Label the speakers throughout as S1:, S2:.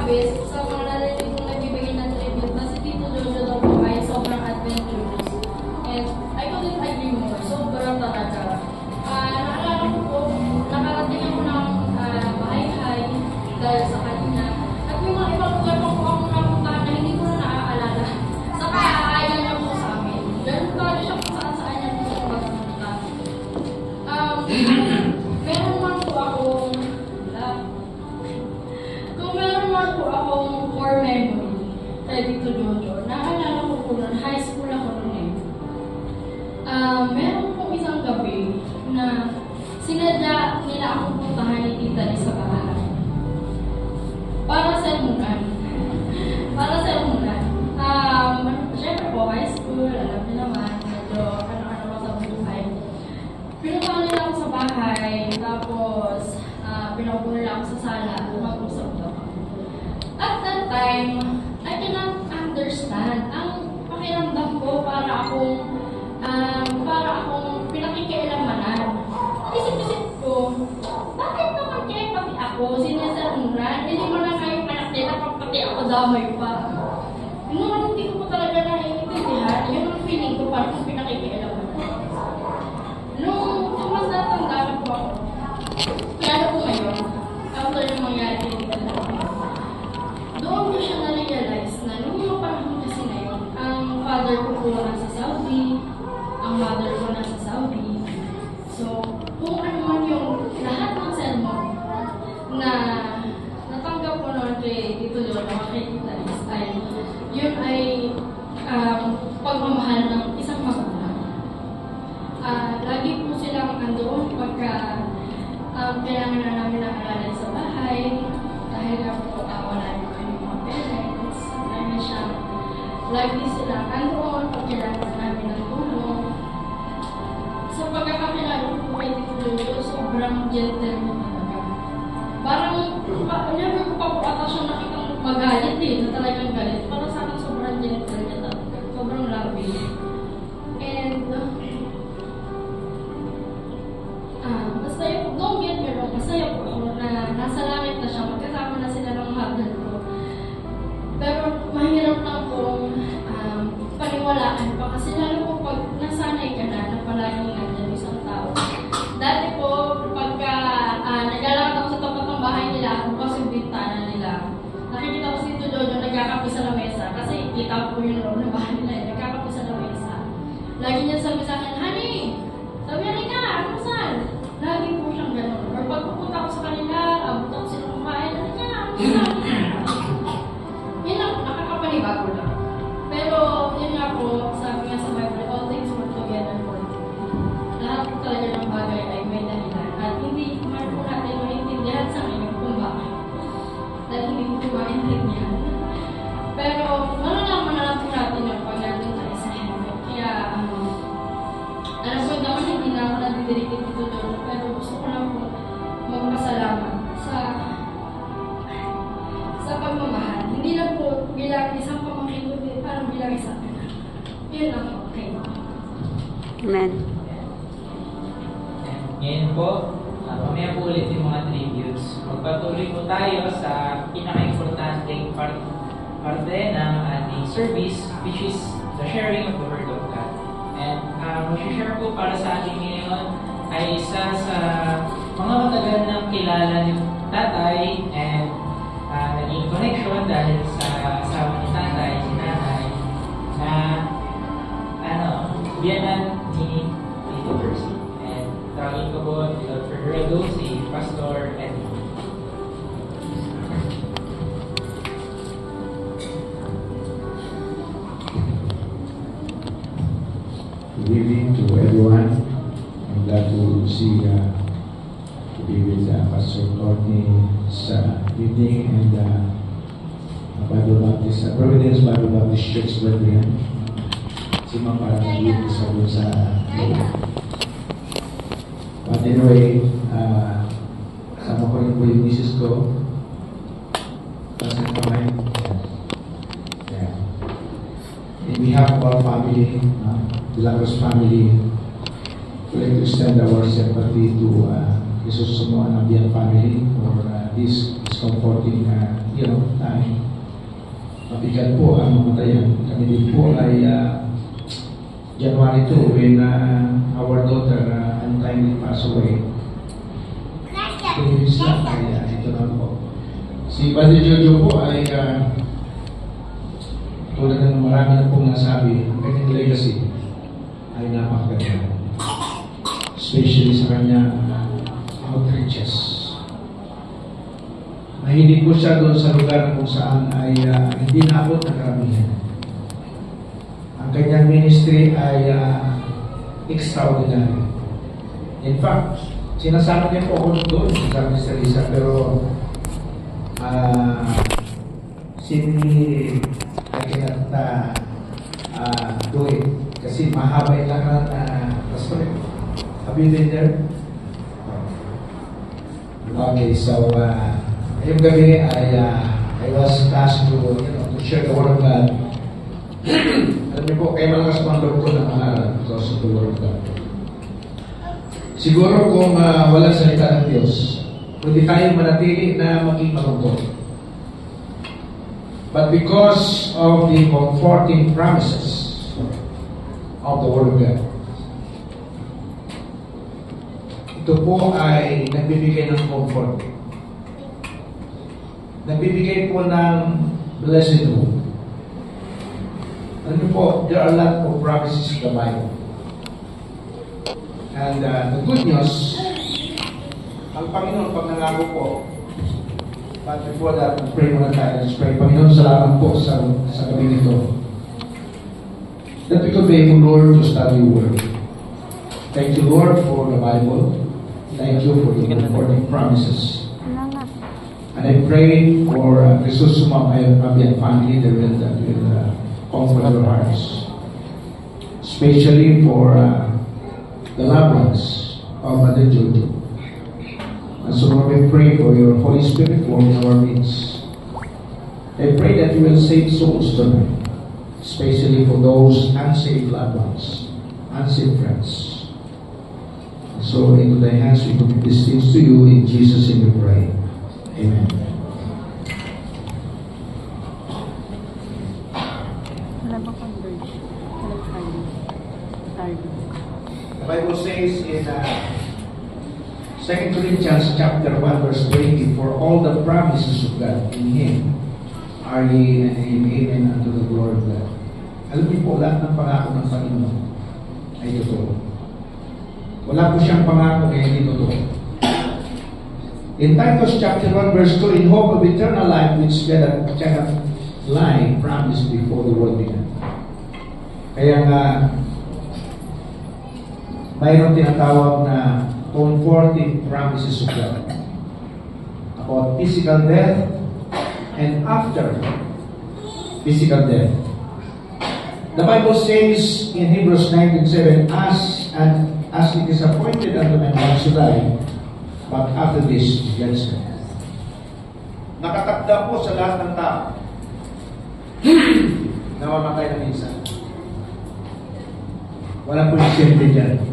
S1: beses sa mga narinig kong nagbibigay ng tribute na si Tito Jojo daw po ay sobrang adventurous. And I couldn't agree more. Sobrang talaga. Naalala ko po, nakarating ako ng bahay-hay dahil sa kanya. At yung mga ibang lugar pa po ako napuntahan na hindi ko na naaalala. Saka ayaw niya po sa amin. Ganun talaga siya kung saan-saan niya po siya magpunta. Meron man po akong core memory kay Tito Jojo. Naalala ko po nun, high school ako nun eh. Meron pong isang gabi na sinadya nila akong puntahan ni Tita Liz sa bahay. Para sermonan. Para sermonan. Siyempre po, high school, alam niyo naman, medyo ano-ano sa buhay. Pinuntahan nila ako sa bahay, tapos pinaupo nila ako sa sala, mag-usap daw ako. At that time, I cannot understand. Ang pakiramdam ko para akong pinakikialamanan. Isip-isip ko, bakit naman kaya pati ako, sinasarunan, hindi mo na kayo panakita pag pati ako damay pa. Yung hindi ko talaga naiintindihan, yun ang feeling ko parang pinakikialamanan. Nung mas natanda po ako, lalo po ngayon, after yung mangyari dito na doon ko siya na-realize na nung mga panahon kasi na yun, ang father ko po nasa Saudi, ang mother ko nasa Saudi. So, kung ano man yung lahat ng sermon na natanggap ko noon kay Tito Jojo, kay Tita Liz, ay yun ay pagmamahal ng isang magulang. Lagi po silang andoon pagka kailangan na namin ng alalay sa bahay, dahil nga po wala yung kanyang mga parents, lagi sila andoon pag kailangan namin ng tulong. Sa pagkakakilala ko po kay Tito Jojo, sobrang gentle mo talaga. Parang, never ko pa po ata siya nakitang magalit na talagang galit. Parang sa akin sobrang gentle niya talaga. Sobrang loving. And, basta yung, don't get me wrong, masaya po ako na nasa langit na siya, magkasama na sila ng mother ko. Pero mahirap lang pong paniwalaan pa kasi lalo po pag nasanay ka na palaging nandiyan isang tao. Dati po, pagka naglalakad ako sa tapat ng bahay nila, bukas yung bintana nila, nakikita ko si Tito Jojo nagkakape sa lamesa kasi kita po yung loob ng bahay nila, nagkakape sa lamesa. Lagi niya sabi sa akin, "Honey, sabi ka, ano saan?" Lagi po siyang gano'n. Or pag pupunta ko sa kanila, abot ako sila kumain, "Ano ka, ano saan?" Yun lang, nakakapanibago lang. Pero, yun nga po, sabi nga sa Bible, all things work together for good. Lahat po talaga ng bagay ay may dahilan. At hindi man po natin maintindihan sa ngayon kung bakit. Dahil hindi po maintindihan. Pero, malalaman na lang po natin yung pag natin tayo sa heaven. Kaya, alam ko naman hindi na ako nadidirigin dito doon. Pero gusto ko lang po magpasalamat sa pagmamahal. Hindi lang po bilang isang pamangkin, kundi parang bilang isang anak. Yun lang po. Okay.
S2: Amen.
S3: Ngayon po, mamaya po ulit yung mga tributes. Magpatuloy po tayo sa pinaka-importanteng parte ng ating service, which is the sharing of the Word of God. And mag-share po para sa atin ngayon ay isa sa mga matagal ng kilala ni tatay and naging connection dahil sa asawa ni tatay, si nanay, na biyanan ni Tito Percy. And tawagin ko po, without further ado, si Pastor Eddie.
S4: Good evening to everyone. I'm glad to see to be with Pastor Courtney sa evening and Bible Baptist, Providence Bible Baptist Church Brethren. Si Ma'am para nag-iit sa doon sa but anyway, kasama ko rin po yung misis ko. Kasi kamay. Yeah. In behalf of our family, the Lacros family, we'd like to extend our sympathy to Jesus Sumo and Abian family for this comforting time. Mabigat po ang mamatayan. Kami din po ay January 2 when our daughter untimely passed away. Tulis lang ay ito na po. Si Padre Jojo po ay tulad ng marami na pong nasabi, ang kanyang legacy ay napakaganda. Especially sa kanyang outreaches. Mahilig po siya doon sa lugar kung saan ay hindi naabot ng karamihan. Ang kanyang ministry ay extraordinary. In fact, sinasama niya po ako doon sa Mr. Lisa, pero I cannot do it kasi mahaba yung lakad na story. Have you been there? Okay, so yung gabi I was tasked to share the Word of God. Alam niyo po, kaya malakas pang loob ko na pangalan because of the Word of God. Siguro kung walang salita ng Diyos, hindi tayo manatili na maging malungkot. But because of the comforting promises of the Word of God, ito po ay nagbibigay ng comfort. Nagbibigay po ng blessed hope. Ano po, there are a lot of promises in the Bible. And the good news, ang Panginoon, pag nangako po, but before that, pray muna tayo. Let's pray. Panginoon, salamat po sa gabi nito. That we could be able, Lord, to study your word. Thank you, Lord, for the Bible. Thank you for the comforting promises. And I pray for Jesus Sumamay and family that will comfort your hearts. Especially for the loved ones of Mother Jojo. And so Lord, we pray for your Holy Spirit work in our midst. I pray that you will save souls tonight, especially for those unsaved loved ones, unsaved friends. And so into thy hands we commit these things to you. In Jesus' name we pray. Amen. The Bible says in 2 Corinthians chapter 1 verse 20, for all the promises of God in Him are yea and amen unto the glory of God. Alam niyo po, lahat ng pangako ng Panginoon ay totoo. Wala po siyang pangako na hindi totoo. In Titus chapter 1 verse 2, in hope of eternal life which cannot lie, promised before the world began. Kaya nga, mayroon tinatawag na comforting promises of God about physical death and after physical death. The Bible says in Hebrews 19:7, as it is appointed unto men once to die, but after this, judgment. Nakatakda po sa lahat ng tao na mamatay na minsan. Wala po yung simple dyan.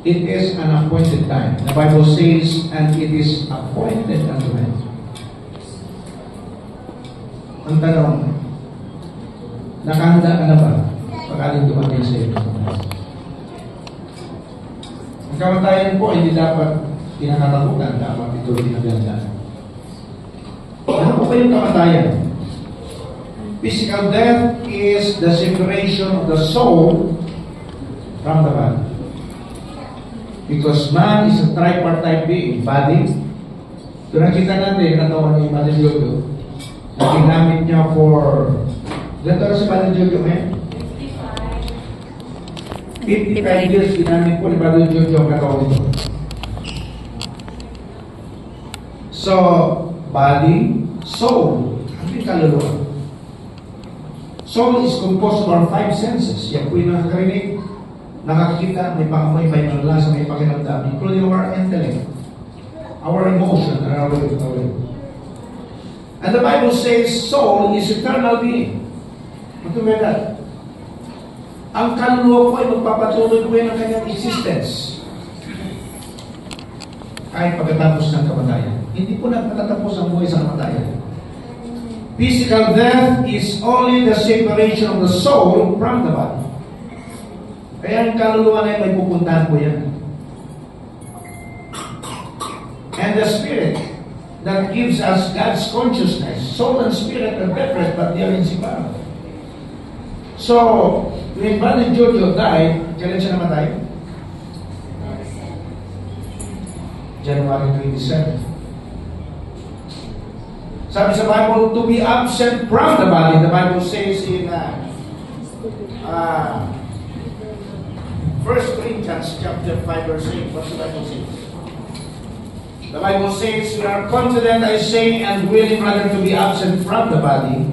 S4: It is an appointed time. The Bible says, and it is appointed unto men. Ang tanong, nakahanda ka na ba pag-aling dumating sa iyo? Ang kamatayan po, hindi dapat pinakatakutan, dapat ito pinagandaan. Ano po ba yung kamatayan? Physical death is the separation of the soul from the body. Because man is a tripartite being, body. Ito nakita natin, katawan ni Mother Jojo, na ginamit niya for, ganito na si Mother Jojo, 55 years ginamit po ni Mother Jojo ang katawan nito. So, body, soul, ano yung kaluluwa? Soul is composed of our 5 senses. Yan po yung nakakarinig, nakakita, may pangamoy, may panlasa, may pakiramdam, including our intellect, our emotion, and our will. And the Bible says soul is eternal being. What do you mean that? Ang kaluluwa po ay magpapatuloy ko ng kanyang existence.
S5: kahit pagkatapos ng kamatayan. Hindi po nagtatapos ang buhay sa kamatayan. Physical death is only the separation of the soul from the body. Kaya ang kaluluwa na may pupuntahan po yan. And the spirit that gives us God's consciousness, soul and spirit are separate, but they are inseparable. So, when Brother Jojo died, kailan siya namatay? January 27. Sabi sa Bible, to be absent from the body, the Bible says in 1 Corinthians chapter 5 verse 8, what the Bible says? The Bible says, we are confident, I say, and willing rather to be absent from the body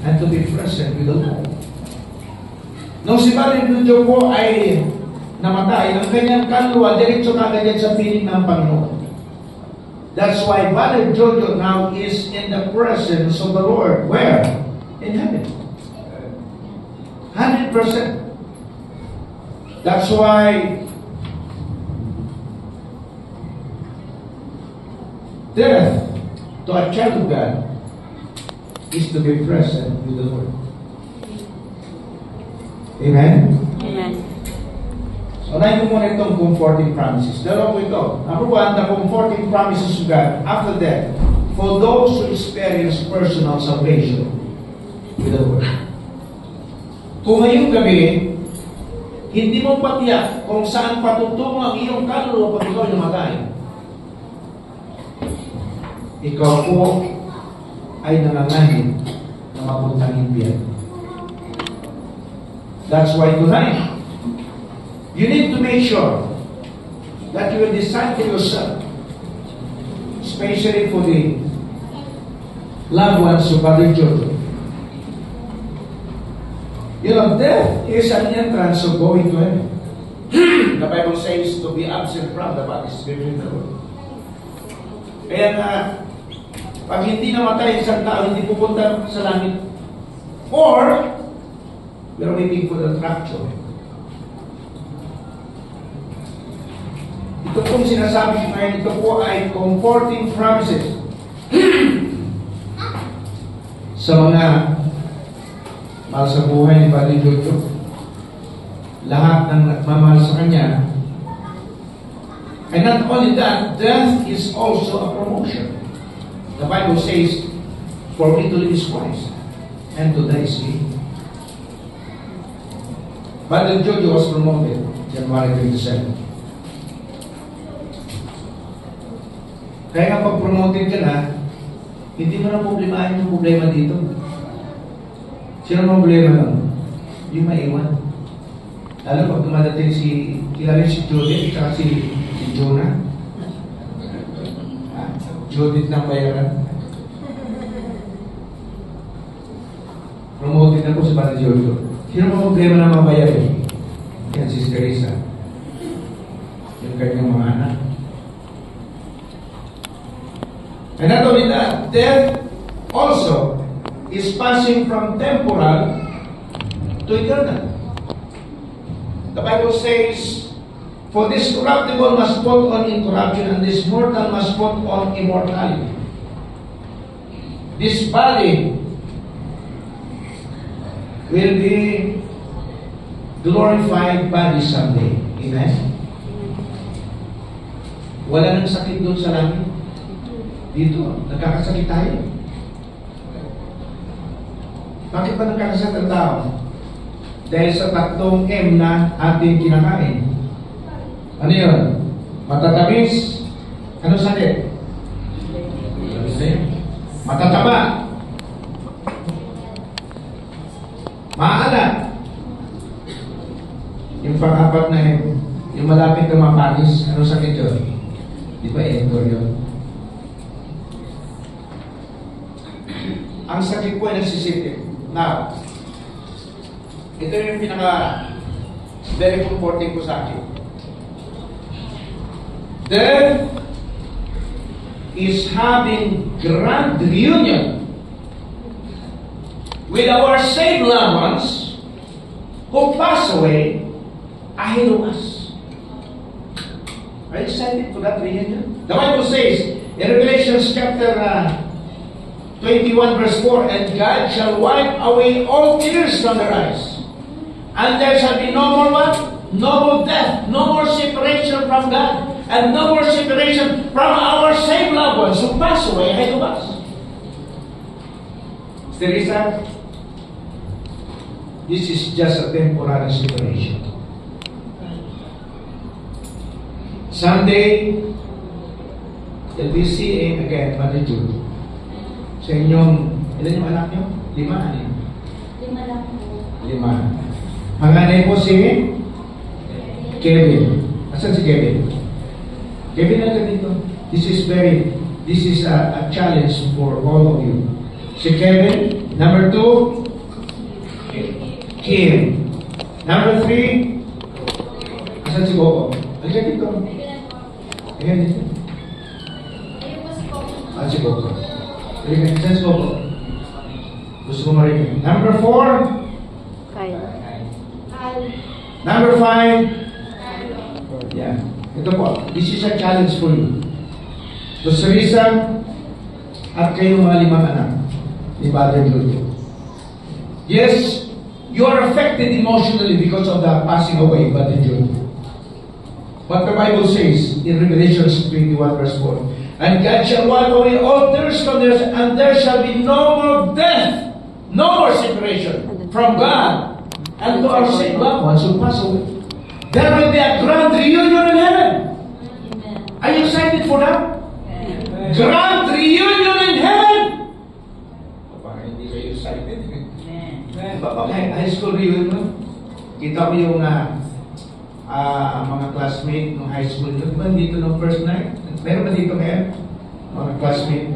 S5: and to be present with the Lord. Nung si Brother Jojo po ay namatay, ang kanyang kaluluwa, diretso kagad yan sa piling ng Panginoon. That's why Brother Jojo now is in the presence of the Lord. Where? In heaven. 100%. That's why death to a child of God is to be present with the Lord. Amen?
S2: Amen.
S5: So, unahin ko muna itong comforting promises. Dalawa po ito. Number one, the comforting promises of God after death for those who experience personal salvation with the Lord. Kung ngayong gabi, hindi mo patiyak kung saan patutungo ang iyong kaluluwa pag ikaw namatay, ikaw po ay nanganganin na mapuntang impyerno. That's why tonight, you need to make sure that you will decide for yourself, especially for the loved ones of Brother Jojo. You know, death is an entrance of going to heaven. The Bible says to be absent from the body is very Lord. Kaya na, pag hindi namatay isang tao, hindi pupunta sa langit. Or, we're waiting for the rapture. Ito pong sinasabi ko ngayon, ito po ay comforting promises sa mga mahal sa buhay ni Brother Jojo. Lahat ng nagmamahal sa Kanya. And not only that, death is also a promotion. The Bible says, for me to live is Christ, and to die is gain. Brother Jojo was promoted January 27. Kaya nga pag promoted ka na, hindi mo na problemahin yung problema dito. Sino ang problema nun? Yung maiwan. Lalo pag dumadating kilala si Judith, at si Jonah. Judith ng bayaran. Promoted na po sa Brother Jojo. Sino ang problema na mabayarin? Yan si Teresa. Yung kanyang mga anak. And not only that, death also is passing from temporal to eternal. The Bible says, for this corruptible must put on incorruption, and this mortal must put on immortality. This body will be glorified body someday. Amen? Wala nang sakit doon sa langit. Dito, nagkakasakit tayo. Bakit ba nagkakasakit ang tao? Dahil sa tatlong M na ating kinakain. Ano yun? Matatamis. Ano sakit? Matataba. Maalat. Yung pang-apat na M, yung malapit na mapanis, ano sakit yun? Di ba endor yun? Ang sakit po ay nagsisipin. Now, ito yung very comforting po sa akin. Death is having grand reunion with our saved loved ones who pass away ahead of us. Are you excited for that reunion? The Bible says in Revelation chapter 21 verse 4, and God shall wipe away all tears from their eyes. And there shall be no more what? No more death, no more separation from God, and no more separation from our saved loved ones who pass away ahead of us. Teresa, this is just a temporary separation. Someday, you'll be seeing again, Mother Jude. Sa inyong, ilan yung anak nyo? 5, ano?
S1: 5 lang po.
S5: 5. Ang nanay po si Kevin. Asan si Kevin? Kevin, lang dito. This is a challenge for all of you. Si Kevin. Number 2, Kim. Number 3, asan si Coco? Asan dito? Ayan dito.
S1: Ayun po si Coco.
S5: Si Coco. Asan si Coco? Gusto ko marinig. Number 4,
S2: Kyle.
S5: number 5, yeah. Ito po, this is a challenge for you. So, Teresa, at kayong mga 5 anak ni Father Jude. Yes, you are affected emotionally because of the passing away of Father Jude. But the Bible says in Revelation 21 verse 4, and God shall wipe away all tears from theirs, and there shall be no more death, no more separation from God and to our saved loved ones who pass away. There will be a grand reunion in heaven.
S1: Amen.
S5: Are you excited for that? Grand reunion in heaven! Parang hindi kayo excited. High school reunion, kita ko yung mga classmate ng high school yun. Diba dito nung first night? Meron ba dito ngayon? Mga classmate?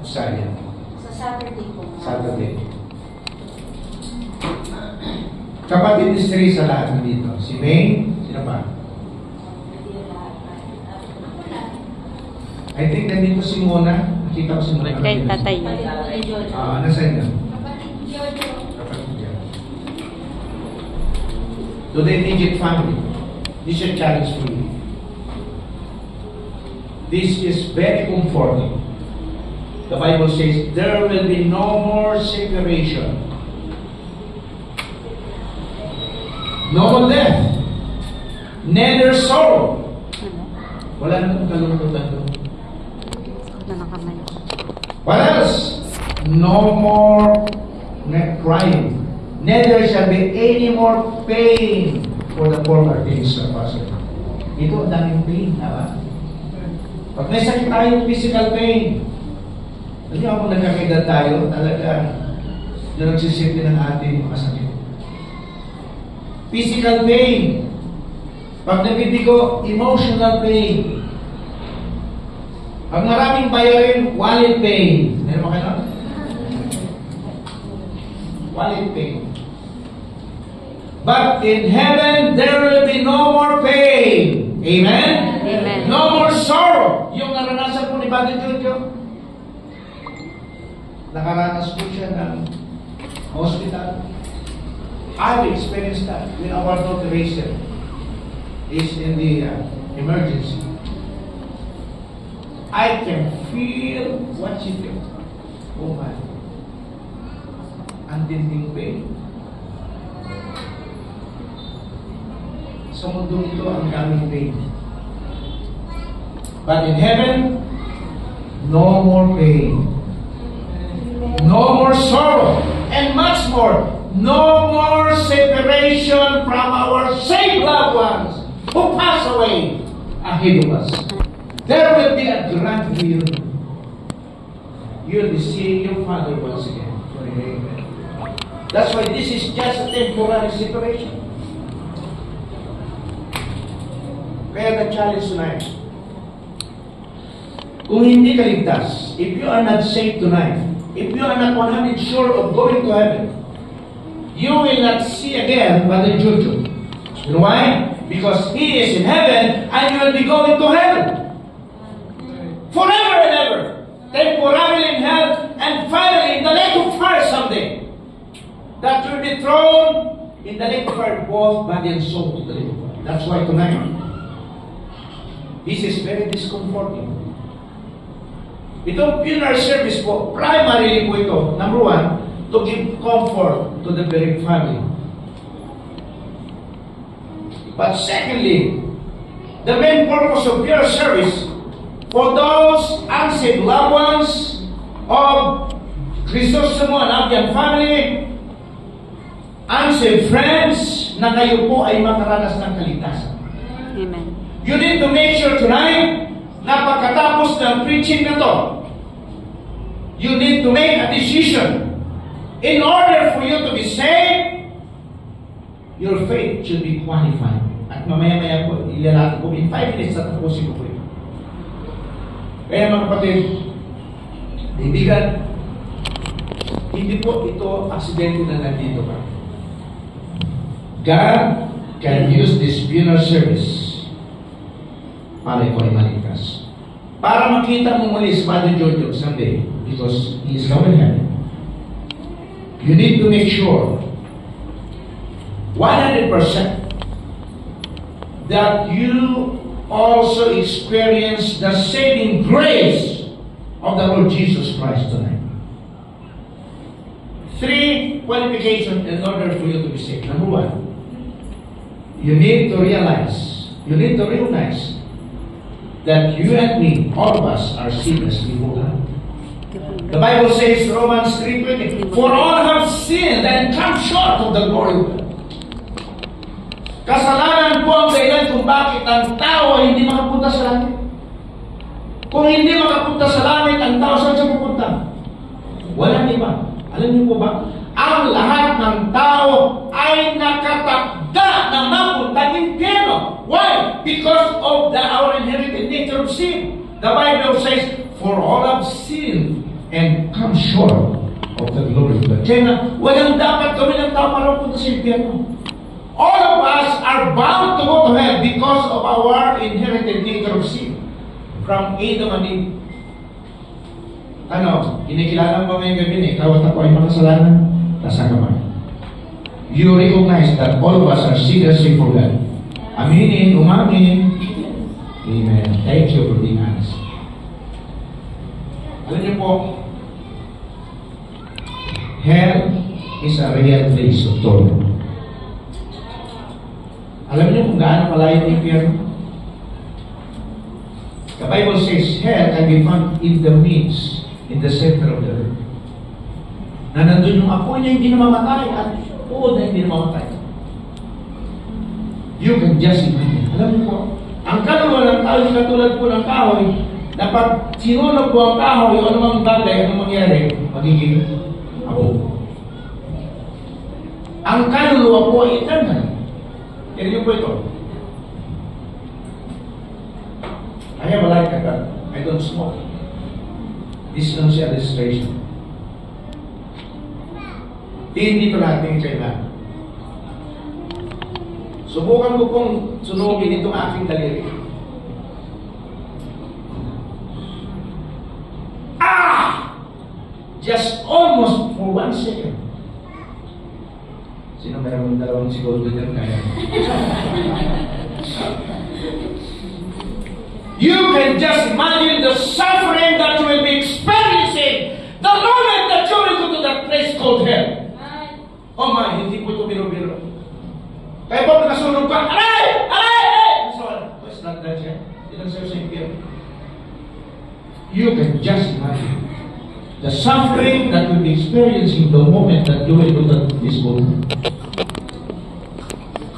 S5: Sayang.
S1: Sa Saturday po.
S5: Saturday. Kapatid ni Teresa lahat dito. Si May, sino pa? I think nandito si Mona. Nakita ko si Mona.
S2: Kay tatay.
S5: Nasaan na?
S1: Kapatid Giorgio.
S5: Kapatid niya. To the immediate family, this is a challenge for you. This is very comforting. The Bible says, there will be no more separation. No more death. Neither sorrow. Wala namang kalungkutan doon.
S2: Na nakamay.
S5: What else? No more crying. Neither shall be any more pain for the former things that pass away. Ito, ang daming pain, diba? Pag may sakit tayo, physical pain. Alam niyo, kung nagkakita tayo, talaga, yung nagsisipin ng ating mga sakit. Physical pain. Pag nabibigo, emotional pain. Pag maraming bayarin, wallet pain. Meron ba kayo? Wallet pain. But in heaven, there will be no more pain. Amen?
S2: Amen.
S5: No more sorrow. Yung naranasan po ni Padre Jojo, nakaranas po siya ng hospital. I've experienced that when our daughter Rachel is in the emergency. I can feel what she feels. Oh my. Ang dinding pain. Sa mundo ito, ang daming pain. But in heaven, no more pain. No more sorrow. And much more, no more separation from our saved loved ones who pass away ahead of us. There will be a grand reunion. You'll be seeing your Father once again. Amen. That's why this is just a temporary separation. Kaya the-challenge tonight. Kung hindi ka ligtas, if you are not saved tonight, if you are not 100% sure of going to heaven, you will not see again Brother Jojo. You know why? Because he is in heaven and you will be going to heaven. Forever and ever. Temporarily in hell and finally in the lake of fire someday. That will be thrown in the lake of fire, both body and soul to the lake of fire. That's why tonight, This is very discomforting. Itong funeral service po, primarily po ito, number one, to give comfort to the bereaved family. But secondly, the main purpose of funeral service for those unsaved loved ones of Crisostomo and Abian family, unsaved friends, na kayo po ay makaranas ng kaligtasan.
S2: Amen.
S5: You need to make sure tonight na pagkatapos ng preaching na to, you need to make a decision. In order for you to be saved, your faith should be qualified. At mamaya-maya po, ilalata ko in 5 minutes at tapusin ko po ito. Kaya mga kapatid, ibigan, hindi po ito aksidente na nandito ka. God can use this funeral service para ikaw ay maligtas. Para makita mo muli si Padre Giorgio someday, because he is coming here. You need to make sure 100% that you also experience the saving grace of the Lord Jesus Christ tonight. 3 qualifications in order for you to be saved. Number 1, you need to recognize that you and me, all of us, are sinners before God. The Bible says, Romans 3:20, for all have sinned and come short of the glory of God. Kasalanan po ang dahilan kung bakit ang tao ay hindi makapunta sa langit. Kung hindi makapunta sa langit, ang tao saan siya pupunta? Walang iba. Alam niyo po ba? Ang lahat ng tao ay nakatakda na mapunta ng impyerno. Why? Because of our inherited nature of sin. The Bible says, for all have sinned and come short of the glory of God. Kaya nga, walang dapat gawin ng tao para punta sa impyerno. All of us are bound to go to hell because of our inherited nature of sin. From Adam and Eve. Kinikilala mo ngayong gabi na ikaw at ako ay makasalanan? Nasa kamay. You recognize that all of us are sinners before God. Aminin, umamin. Amen. Thank you for being honest. Alam niyo po, hell is a real place of torment. Alam niyo kung gaano malayo ang impyerno? The Bible says hell can be found in the midst, in the center of the earth. Na nandun yung apoy na hindi namamatay at uod na hindi namamatay. You can just imagine. Alam niyo po, ang kaluluwa ng tao yung katulad po ng kahoy, na pag sinunog po ang kahoy, yung anumang bagay, anumang mangyari, magiging apo. Ang kaluluwa po ay eternal. Kaya niyo po ito. I have a light like that. I don't smoke. This is not a registration. Hindi ito natin kailangan. Subukan ko pong sunugin itong aking daliri. Just almost for 1 second. Sino meron ng dalawang segundo dyan kaya? You can just imagine the suffering that you will be experiencing the moment that you will go to that place called hell. Oh my, hindi po ito biro-biro. Kaya po nasunog ka, aray! Aray! Aray! So, it's not that yet. It doesn't say here. You can just imagine the suffering that you'll be experiencing the moment that you will go to this world.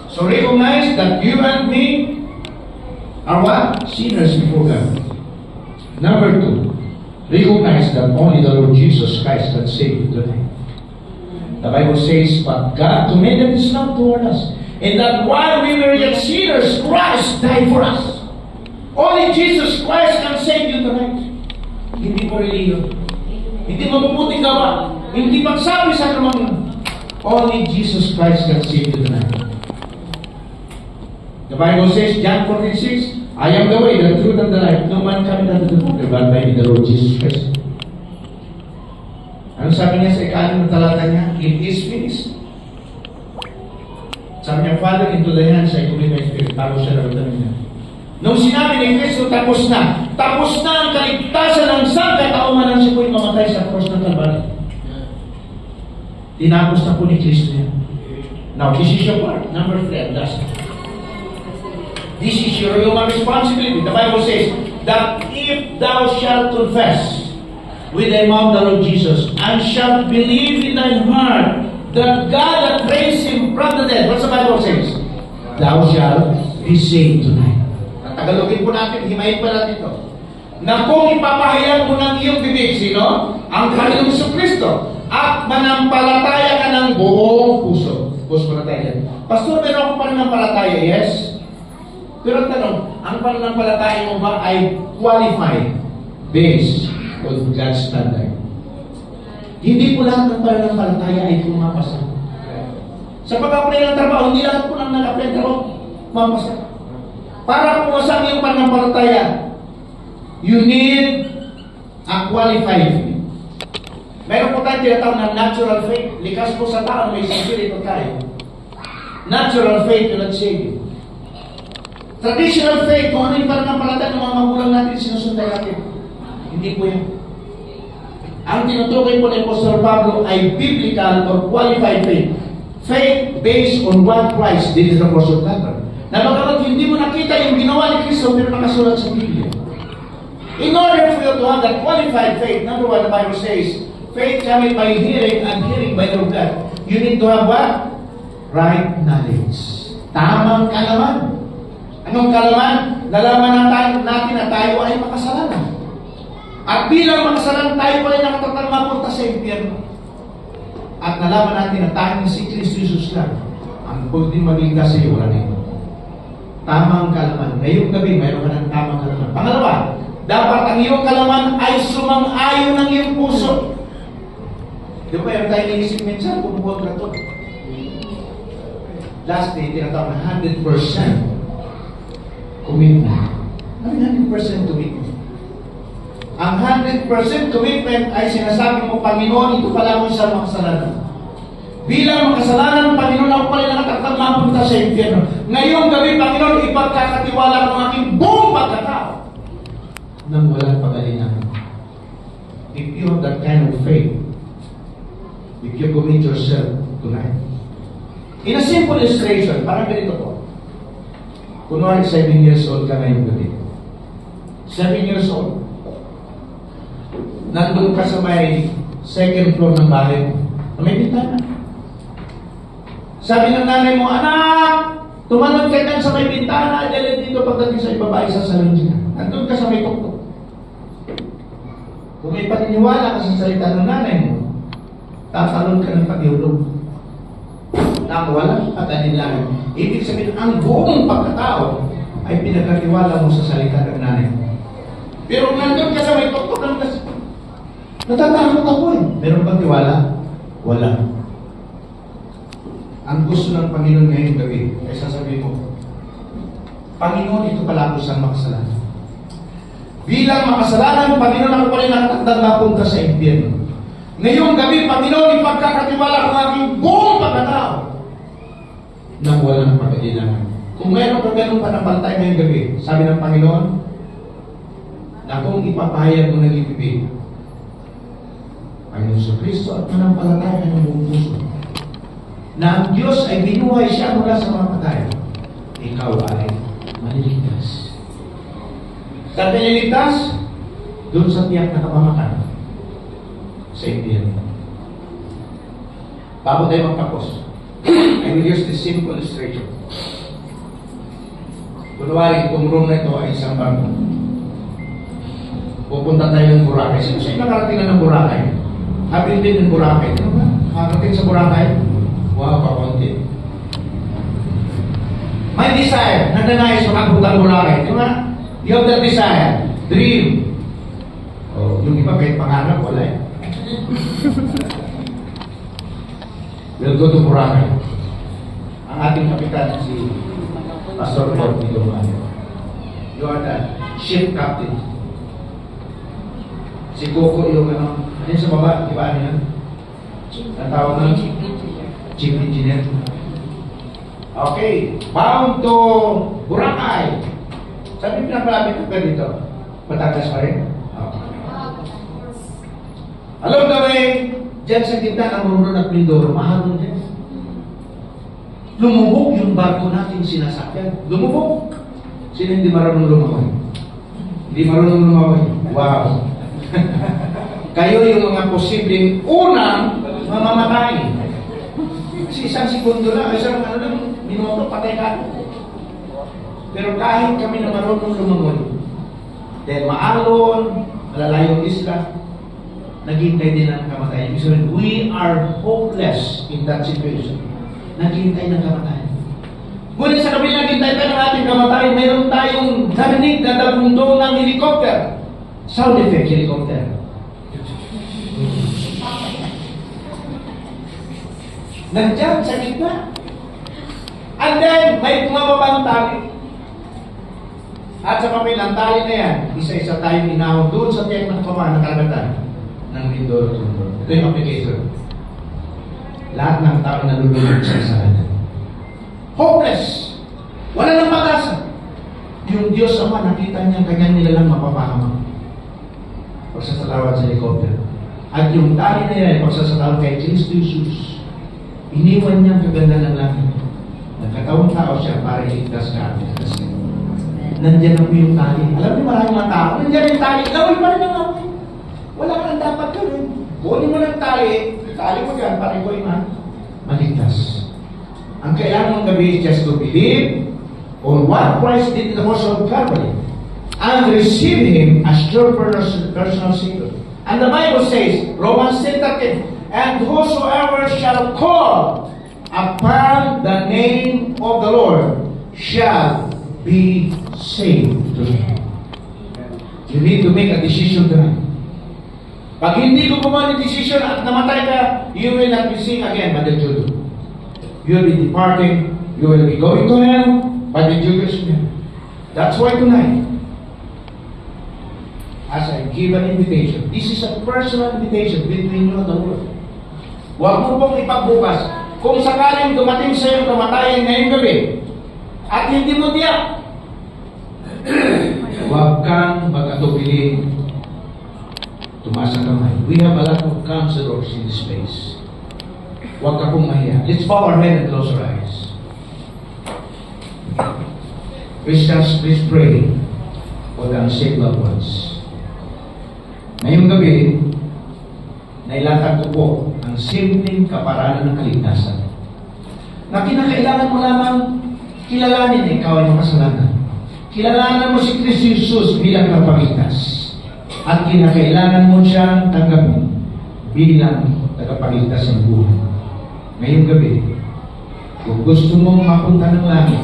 S5: So recognize that you and me are what? Sinners before God. Number 2, recognize that only the Lord Jesus Christ can save you today. The Bible says, but God commended His love toward us, and that while we were yet sinners, Christ died for us. Only Jesus Christ can save you tonight. Hindi mo religion. Hindi mabubuting gawa. Hindi magsabi sa namang. Only Jesus Christ can save you tonight. The Bible says, John 14:6, I am the way, the truth, and the life. No man cometh unto the Father but by the Lord Jesus Christ. Ano sabi niya sa ikalim na talata niya? It is finished. Sabi niya, Father, into the hands I commit my spirit. Tapos siya naramdaman niya. Nung sinabi ni Kristo, tapos na ang kaligtasan ng sangkatauhan nang siya po'y mamatay sa cross ng Kalbaryo. Tinapos na po ni Kristo yan. Now, this is your part. Number 3, and last. This is your human responsibility. The Bible says that if thou shalt confess with thy mouth the Lord Jesus, and shalt believe in thine heart that God hath raised him from the dead, what's the Bible says? Thou shalt be saved tonight. Tagalogin po natin, himayin pa natin ito. Na kung ipapahayag mo ng iyong bibig, sino? Ang Panginoong Jesucristo. At manampalataya ka ng buong puso. Puso na tayo yan. Pastor, meron akong pananampalataya, yes? Pero ang tanong, ang pananampalataya mo ba ay qualified based on God's standard? Hindi po lahat ng pananampalataya ay pumapasa. Sa pag-apply ng trabaho, hindi lahat po lang nag-apply ng trabaho, pumapasa. Para pumasa ang iyong pananampalataya, you need a qualified faith. Meron po tayong tinatawag na natural faith. Likas po sa tao, may isang spirito tayo. Natural faith will not save you. Traditional faith, kung ano yung pananampalataya ng mga magulang natin, sinusundan natin. Hindi po yan. Ang tinutukoy po ni Apostol Pablo ay biblical or qualified faith. Faith based on what Christ did in the cross of Calvary. Na bagamat hindi mo nakita yung ginawa ni Kristo, pero nakasulat sa Biblia. In order for you to have that qualified faith, number 1, the Bible says, faith coming by hearing, and hearing by the word of God. You need to have what? Right knowledge. Tamang kalaman. Anong kalaman? Nalaman natin na tayo ay makasalanan. At bilang makasalanan, tayo pa rin nakatatang mapunta sa impyerno. At nalaman natin na tayong si Kristo Jesus lang ang pwedeng magligtas sa iyo, wala nito. Tamang kalaman. Ngayong gabi, mayroon ka ng tamang kalaman. Pangalawa, dapat ang iyong kalaman ay sumang-ayon ng iyong puso. Di ba mayroon tayo naisip minsan, bumubuhat na ito. Last day, tinatawag na 100% commitment. Ano 100% commitment? Ang 100% commitment ay sinasabi mo, Panginoon, ito pala ako isang makasalanan. Bilang makasalanan ng Panginoon, ako pala nakatakang mapunta sa impyerno. Ngayong gabi, Panginoon, ipagkakatiwala ko ang aking buong pagkatao nang walang pagalingan. If you have that kind of faith, if you commit yourself tonight. In a simple illustration, parang ganito po. Kunwari, 7 years old ka ngayong gabi. 7 years old. Nandun ka sa may second floor ng bahay mo. May bintana. Sabi ng nanay mo, anak, tumalon ka dyan sa may bintana, dahil dito pagdating sa ibaba, isasalun siya. Nandun ka sa may tuktok. Kung may paniniwala ka sa salita ng nanay mo, tatalon ka ng pag-iulog. Nang walang patanilangan. Ibig sabihin, ang buong pagkatao ay pinagkatiwala mo sa salita ng nanay mo. Pero nandun ka sa may tuktok ng kasi, natatakot ako eh. Meron bang tiwala? Wala. Ang gusto ng Panginoon ngayong gabi ay sasabihin mo, Panginoon, ito pala ako isang makasalanan. Bilang makasalanan, Panginoon, ako pala nakatakdang mapunta sa impyerno. Ngayong gabi, Panginoon, ipagkakatiwala ko ang aking buong pagkatao nang walang pag-ilangan. Kung mayroon ka ganun panapantay ngayong gabi, sabi ng Panginoon, na kung ipapahayag mo ng ibibig, Panginoon sa Kristo at manampalataya ng buong puso, na ang Diyos ay binuhay siya mula sa mga patay, ikaw ay maliligtas. Saan ka niligtas? Doon sa tiyak na kapamakan sa impyerno. Bago tayo magtapos, I will use this simple illustration. Kunwari, kung room na ito ay isang bangko. Pupunta tayo ng Boracay. Sino nakarating na ng Boracay? Happy din ng Boracay. Ano ba? Nakarating sa Boracay? Wow, pakunti. May desire. Nagnanayos makapunta ng Boracay. Di ba? You have that desire. Dream. Oh, yung iba kahit pangarap, wala eh. We'll go to Boracay. Ang ating kapitan, si Pastor Paul Nilomano. You are the ship captain. Si Coco yung ano sa baba, di ba ano yan? Ang tawag ng chief engineer. Okay, bound to Boracay. Sabi pinapalapit ka dito. Batangas pa rin? Okay. Along the way, dyan sa gitna ng Romblon at Mindoro, mahal dyan. Lumubog yung barko natin sinasakyan. Lumubog. Sino hindi marunong lumakoy? Hindi marunong lumakoy. Wow. Kayo yung mga posibleng unang mamamatay. Kasi isang segundo lang, isang minuto, patay ka. Pero kahit kami na marunong lumangoy, dahil maalon, malalayong isla, naghintay din ang kamatayan. So, we are hopeless in that situation. Naghintay ng kamatayan. Ngunit sa kabilang naghintay tayo ng ating kamatayan, mayroon tayong narinig na nagundong ng helicopter. Sound effect helicopter. Nandiyan sa gitna. And then, may bumababang tali. At sa kabilang tali na yan, isa-isa tayong inahon doon sa tiyak ng karagatan ng Mindoro. Ito yung application. Lahat ng tao nalulunod sa kasalanan. Hopeless. Wala nang pag-asa. Yung Diyos Ama, nakita niya kanyang nilalang mapapahamak. Pagsasalawat sa helicopter. At yung tali na yan, pagsasalawat kay Kristo Jesus, iniwan niya ang kaganda ng langit. Nagkatawang tao siya para iligtas ka atin. Kasi nandiyan na po yung tali. Alam niyo maraming mga tao, nandiyan yung tali. Gawin pa rin ang amin. Wala ka nang dapat gawin. Kunin mo ng tali mo dyan para ikaw yung maligtas. Ang kailangan mong gawin is just to believe on what Christ did in the cross of Calvary and receive Him as your personal Savior. And the Bible says, Romans 10:13, and whosoever shall call upon the name of the Lord shall be saved. You need to make a decision tonight. Pag hindi ko gumawa ng decision at namatay ka, you will not be seen again by the Judo. You will be departing, you will be going to hell by the Judas. That's why tonight, as I give an invitation, this is a personal invitation between you and the Lord. Huwag mo pong ipagbukas. Kung sakaling dumating sa iyo kamatayan ngayong gabi, at hindi mo tiyak, huwag kang magkatubiling tumaas ang kamay. We have a lot of counselors in this place. Huwag ka pong mahiya. Let's bow our head and close our eyes. Christians, please pray for the unsaved loved ones. Ngayong gabi, nailatag ko po ang simpleng kaparanan ng kaligtasan na kinakailangan mo lamang kilalanin na ikaw ay makasalanan. Kilalanan mo si Kristo Jesus bilang tagapagligtas at kinakailangan mo siyang tanggapin bilang tagapagligtas ng buhay. Ngayong gabi, kung gusto mong mapunta ng langit,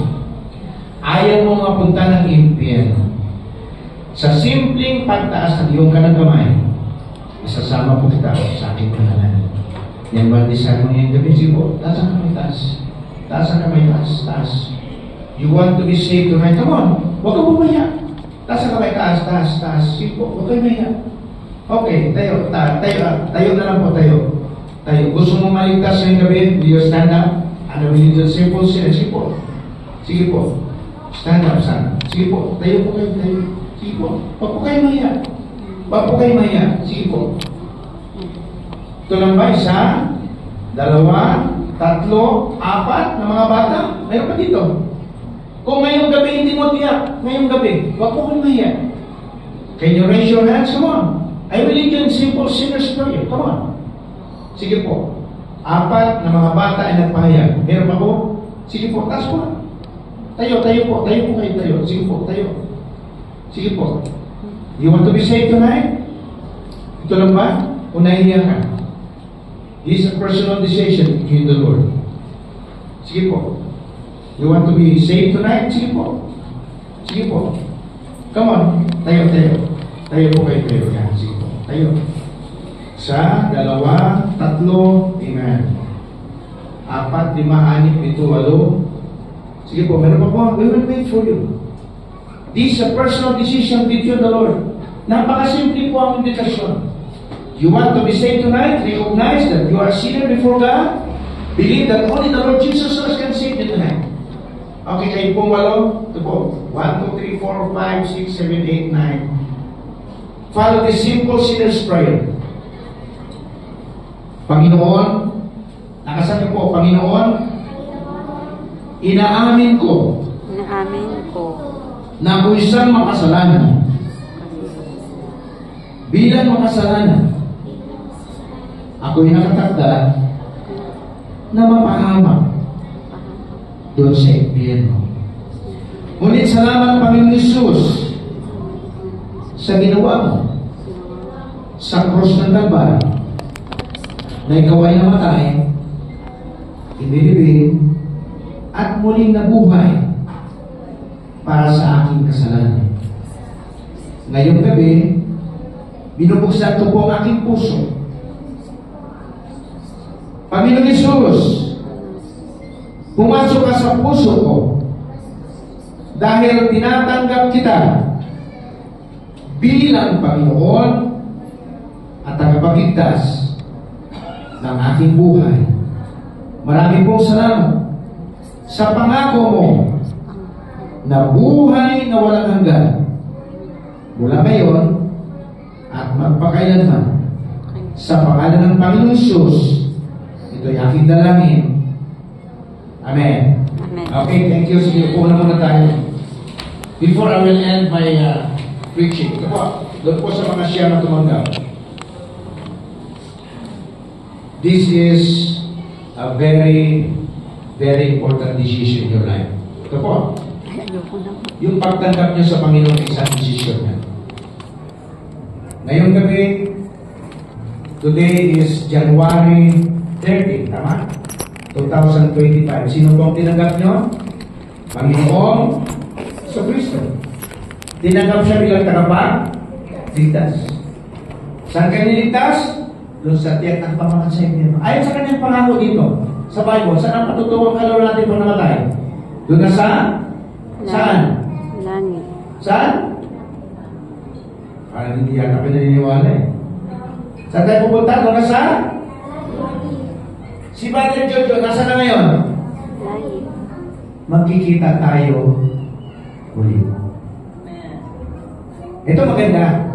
S5: ayaw mong mapunta ng impyerno, sa simpleng pagtaas ng iyong kanang kamay, isasama po kita sa aking pangalan. Yan ba design mo ngayong gabi? Sige po, taas ang kamay, taas. Taas ang kamay, taas, taas. You want to be saved tonight? Come on, huwag ka bumaya. Taas ang kamay, taas, taas, taas. Sige po, huwag kayo maya. Okay, tayo na lang po, tayo. Gusto mo maligtas ngayong gabi? Will you stand up? And we need a simple sin. Sige po. Sige po. Stand up, son. Sige po. Tayo po kayo. Tayo. Sige po. Huwag po kayo mahiya. Huwag po kayo mahiya. Sige po. Ito lang ba? 1, 2, 3, 4 na mga bata? Mayroon pa dito. Kung ngayong gabi hindi mo tiyak, ngayong gabi, huwag po kayo mahiya. Can you raise your hands? Come on. I will lead you in simple sinner's prayer. Come on. Sige po. 4 na mga bata ay nagpahayag. Meron pa po? Sige po, taas po. Tayo po. Tayo po kayo, tayo. Sige po, tayo. Sige po. You want to be saved tonight? Ito lang ba? O nahihiya ka? It's a personal decision between the Lord. Sige po. You want to be saved tonight? Sige po. Sige po. Come on. Tayo. Tayo po kayo, tayo. Sige po. Tayo. 1, 2, 3, amen. 4, 5, 6, 7, 8. Sige po, meron pa po. We will wait for you. This is a personal decision between the Lord. Napakasimple po ang invitation. You want to be saved tonight? Recognize that you are a sinner before God. Believe that only the Lord Jesus Christ can save you tonight. Okay, kayo pong 8. Ito po. 1, 2, 3, 4, 5, 6, 7, 8, 9. Follow this simple sinner's prayer. Panginoon, nakasabi po, Panginoon, inaamin ko na ako isang makasalanan. Bilang makasalanan, ako'y nakatakda na mapahamak doon sa impyerno. Ngunit salamat, Panginoon Hesus, sa ginawa mo sa krus ng Kalbaryo, na ikaw ay namatay, inilibing, at muling nabuhay para sa aking kasalanan. Ngayong gabi, binubuksan ko po ang aking puso. Panginoon Hesus, pumasok ka sa puso ko dahil tinatanggap kita bilang Panginoon at tagapagligtas ng aking buhay. Marami pong salamat sa pangako mo na buhay na walang hanggan mula ngayon at magpakailanman. Sa pangalan ng Panginoon Hesus, ito'y aking dalangin. Amen.
S2: Amen.
S5: Okay, thank you. Sige, upo na muna tayo. Before I will end my preaching, ito po, doon po sa mga siya na tumanggap. This is a very, very important decision in your life. Ito po, yung pagtanggap niyo sa Panginoon, isang decision niya. Ngayong gabi, today is January 30, tama? 2025. Sino po ang tinanggap niyo? Panginoong sa Kristo. Tinanggap siya bilang tagapagligtas. Saan kayo niligtas? Doon sa tiyak ng pamakan sa impyerno. Ayon sa kanyang pangako dito, sa Bible, saan ang patutuwang kalaro natin pag namatay? Doon na sa? Saan?
S2: Langit.
S5: Saan? Parang hindi yata pinaniniwala eh. Saan tayo pupunta? Doon na sa? Si Brother Jojo, nasa na ngayon?
S2: Langit.
S5: Magkikita tayo uli. Ito maganda.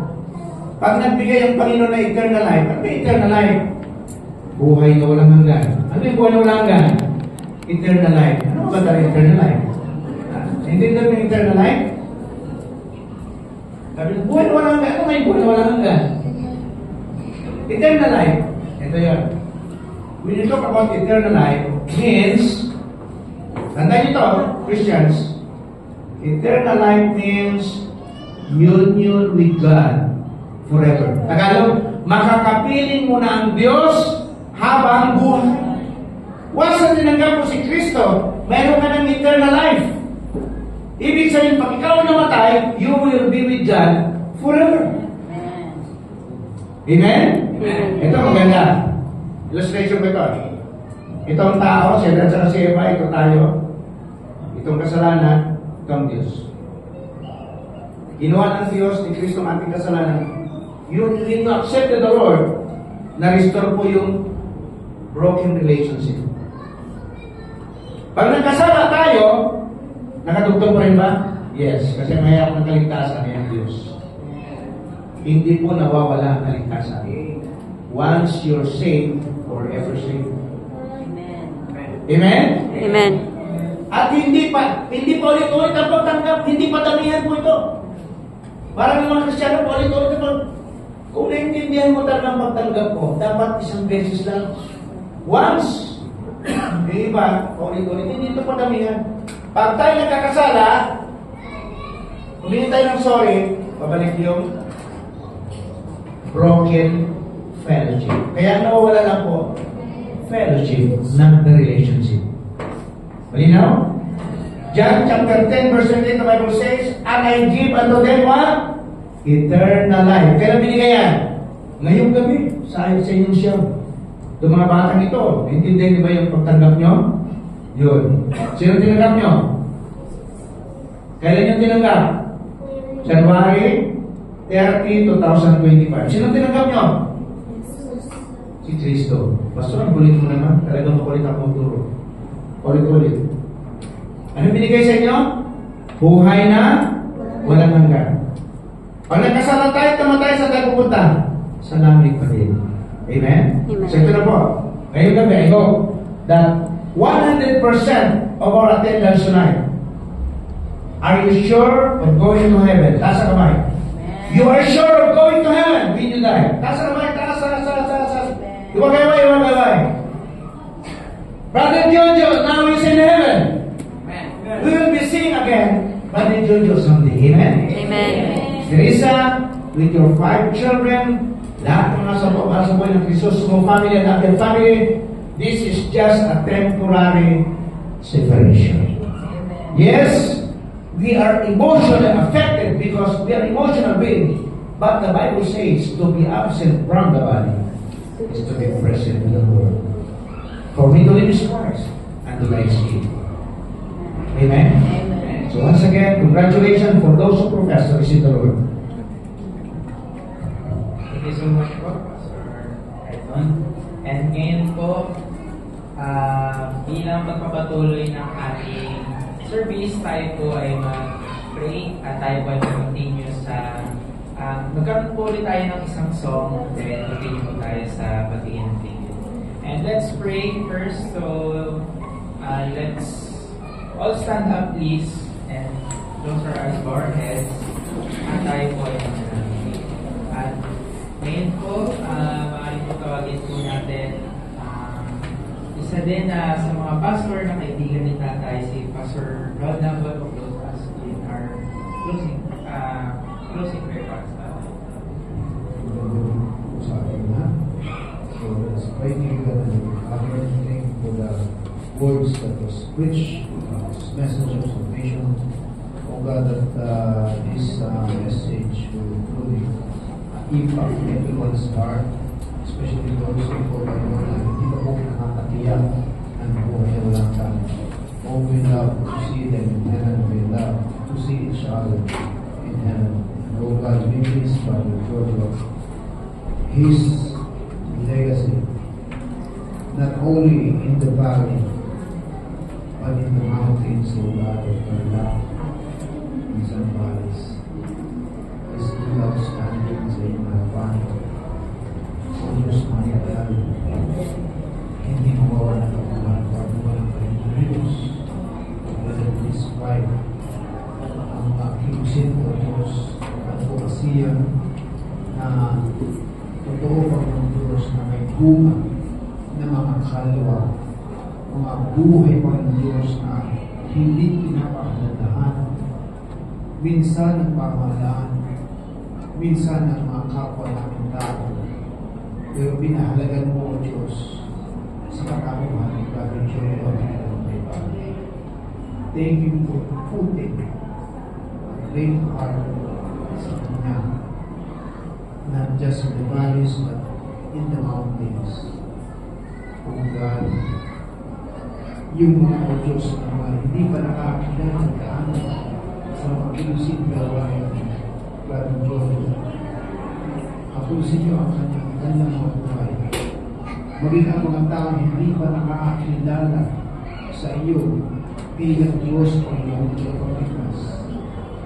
S5: Pag nagbigay ang Panginoon na eternal life, ano yung eternal life? Buhay na walang hanggan. Ano yung buhay na walang hanggan? Eternal life. Ano ba talaga eternal life? Hindi na yung eternal life? Sabi ng buhay na walang hanggan. Ano nga yung buhay na walang hanggan? Eternal life. Ito yun. When you talk about eternal life, means, tandaan nyo ito, Christians, eternal life means union with God forever. Tagalog, makakapiling mo na ang Diyos habang buhay. Once na tinanggap mo si Kristo, mayroon ka ng eternal life. Ibig sabihin, pag ikaw namatay, you will be with God forever. Amen? Ito maganda. Illustration ko ito. Itong tao, si Adan sa si Eva, ito tayo. Itong kasalanan, itong Diyos. Ginawa ng Diyos ni Kristo ang ating kasalanan. You accepted the Lord, na-restore po yung broken relationship. Pag nagkasala tayo, nakatugtog pa rin ba? Yes, kasi may ako ng kaligtasan ng Diyos. Hindi po nawawala ang kaligtasan. Once you're saved, forever saved. Amen?
S2: Amen.
S5: At hindi pa ulit-ulit ang pagtanggap, hindi pa damihan po ito. Parang yung mga Kristiyano, ulit-ulit ang kung naintindihan mo talaga ang pagtanggap mo, dapat isang beses lang. Once. Yung iba, ulit-ulit, hindi ito pa damihan. Pag tayo nagkakasala, humingi tayo ng sorry, babalik yung broken fellowship. Kaya nawawala lang po fellowship, not the relationship. Malinaw? John chapter 10 verse 28, the Bible says, and I give unto them what? Eternal life. Kaya binigay yan? Ngayong gabi, sa inyong siyam. Itong mga batang ito, intindihan niyo ba yung pagtanggap nyo? Yun. Sino tinanggap nyo? Kailan yung tinanggap? January 30, 2025. Sino tinanggap nyo? Si Kristo. Pastor, ang kulit mo naman. Talagang makulit ako magturo. Ulit-ulit. Ano binigay sa inyo? Buhay na Walang hanggan. Pag nagkasala tayo, tamatay sa tayo pupunta? Sa langit pa din. Amen?
S2: Amen.
S5: So ito na po. Ngayong gabi, I hope that 100% of our attendance tonight, are you sure of going to heaven? Taas ang kamay. You are sure of going to heaven when you die. Taas ang kamay, taas. Iwag kayo. Brother Jojo, now is in heaven. We will be seeing again Brother Jojo someday. Amen?
S2: Amen.
S5: Teresa, with your 5 children, lahat ng nasa buhay ng Crisostomo family and Abel family, this is just a temporary separation. Yes, we are emotionally affected because we are emotional beings. But the Bible says to be absent from the body is to be present in the world. For me to live is Christ and to die is gain. Amen? So once again, congratulations for those who profess to receive the Lord.
S3: Thank you so much po, Pastor Edson. And ngayon po, bilang pagpapatuloy ng ating service, tayo po ay mag-pray at tayo po ay mag-continue sa magkaroon po ulit tayo ng isang song, then continue po tayo sa patingin ng tingin. And let's pray first. So let's all stand up please and close our eyes, bow our heads, at tayo po ay mag-pray. At ngayon po, maaaring po tawagin po natin isa din sa mga pastor na kaibigan ni Tatay, si Pastor Rod Nabot of those us in our closing prayer class.
S4: Sa ating lahat. So let's pray together and Father, thank you for the words that was preached, this message of salvation. Oh God, that this message will truly impact everyone's heart, especially those people that hindi pa po nakakatiyak ng buhay na walang tayo. Oh, we love to see them in heaven. We love to see each other in heaven. Oh God, we please, Father, George, his legacy, not only in the valley, but in the mountains, oh God, of our love, in some valleys. His love standing in my family. So Diyos, mga God, hindi mawawala ng mga pagbuwan ng Diyos. Whether despite ang accusing o Diyos, advokasya na totoo pang ng Diyos na may bunga na mga kalwa, mga buhay pang ng Diyos na hindi pinapahalagahan, minsan ng pamahalaan, minsan ng mga kapwa namin tao, pero pinahalagan mo o Diyos sa pagkakuhan ng Brother Jojo at may Panginoon. Thank you for putting a great heart sa kanya, not just in the valleys but in the mountains. Oh God, yung mga o Diyos na hindi pa nakakilala ng daan sa mga kilusin gawain ng Brother Jojo, kapusin niyo ang kanyang mga buhay. Maging ang mga tao hindi pa nakakilala sa iyo bilang Diyos o iyong Panginoon.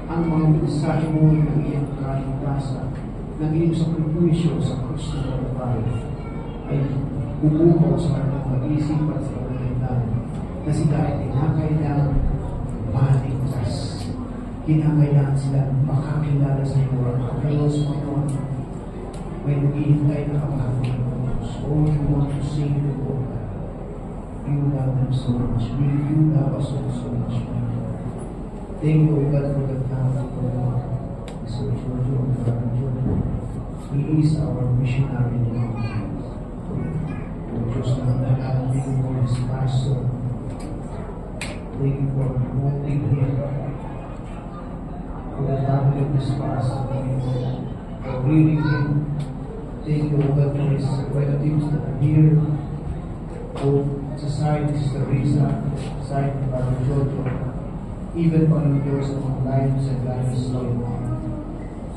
S4: Ang mga mensahe mo ng iyong kaligtasan, ng iyong sakripisyo sa Kristo ng Kalbaryo ay bumukaw sa kanilang mag-isip at sa kanilang na sila ay kinakailangan maligtas. Kinakailangan sila makakilala sa iyo ang Diyos Panginoon. May naghihintay na kapahagi ng Diyos. Oh, you want to sing the Lord. You love them so much. You love us all so much. Thank you, God, for the family of God. So, Jojo, Brother Jojo, he is our missionary now. Diyos na nag-aating mo his pastor. Thank you for promoting him. For the family of this pastor. For reading him. Thank you, God, for his relatives that are here. For society, Teresa, society, Brother Jojo. Even on Diyos ng mga lives and lives going on.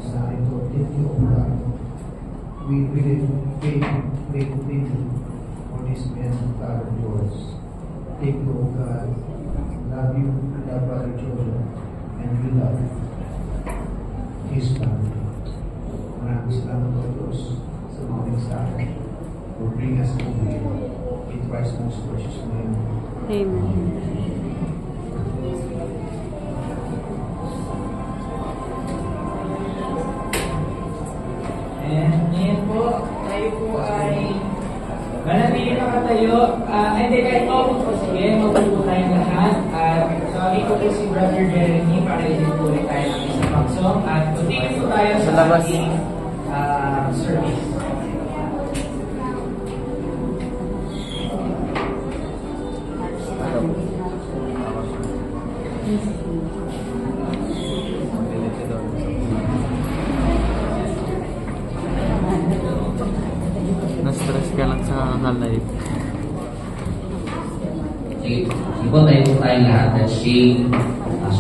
S4: Sa ito, thank you, God. We really thank you for this man of God of yours. Thank you, God. Love you, love Brother Jojo, and we love you. his family. Maraming salamat po Diyos sa mga mensahe for bringing us home in Christ's most precious name.
S2: Amen.
S3: And ngayon po, tayo po ay manatili nakatayo. Hindi kahit po po, sige, mabuto tayong lahat. At sorry ko po si Brother Jeremy para isip po ulit tayo ng isang pagsong. At continue po tayo sa ating service.
S2: Na-stress ka lang sa live.
S6: Sige po, tayo po tayong lahat. Let's sing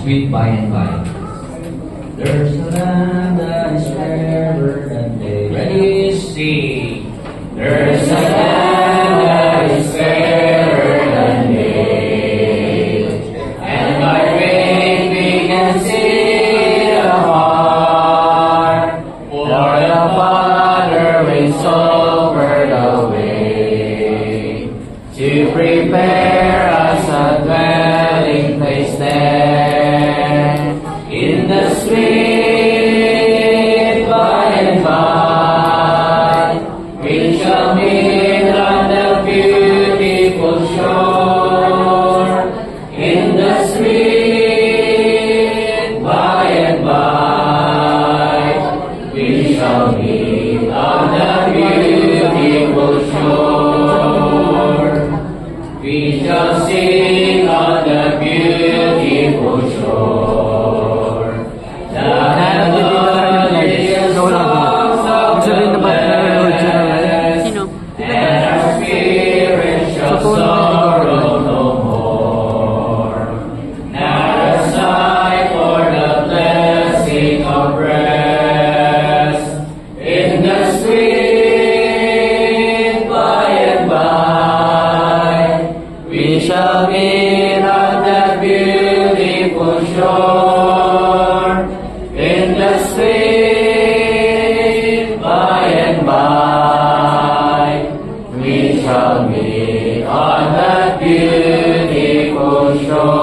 S6: Sweet By and By. There's a land that is fairer than day. Ready, sing. There's a land that is fairer than day. And by faith we can see the heart. For the Father waits over the way to prepare us a dwelling place there. In the sweet by and by, we shall meet on the beautiful shore. In the sweet by and by, we shall meet on the beautiful shore. We shall sing on the beautiful shore.
S2: Sino?
S6: And our spirit shall sorrow no more. Now a sigh for the blessing of rest in the sweet by and by. We shall meet on the beautiful shore. In the sweet by and by, we shall meet on that beautiful shore.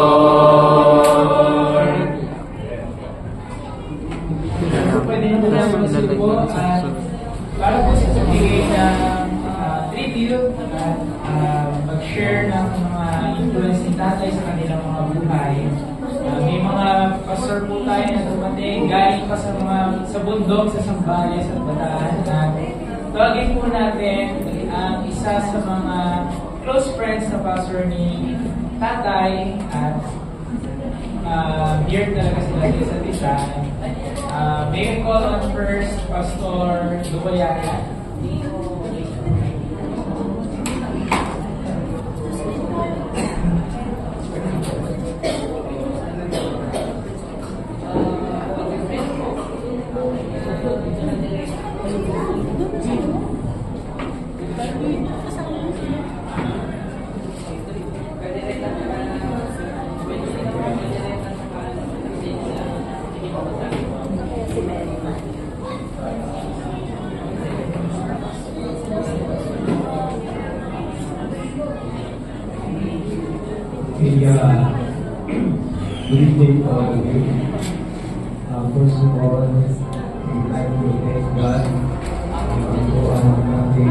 S3: Pwede na po tayo magsipo at para po sa pagbigay ng tribute at mag-share ng mga influence ni tatay sa kanilang mga buhay. May mga pastor po tayo na dumating galing pa sa bundok, sa Sambales at Bataan. At tawagin po natin ang isa sa mga close friends na pastor ni tatay at dear talaga sila sa isa't isa. May call on first, Pastor Lubayata.
S4: Good evening to all of you. First of all, we'd like to thank God for our family.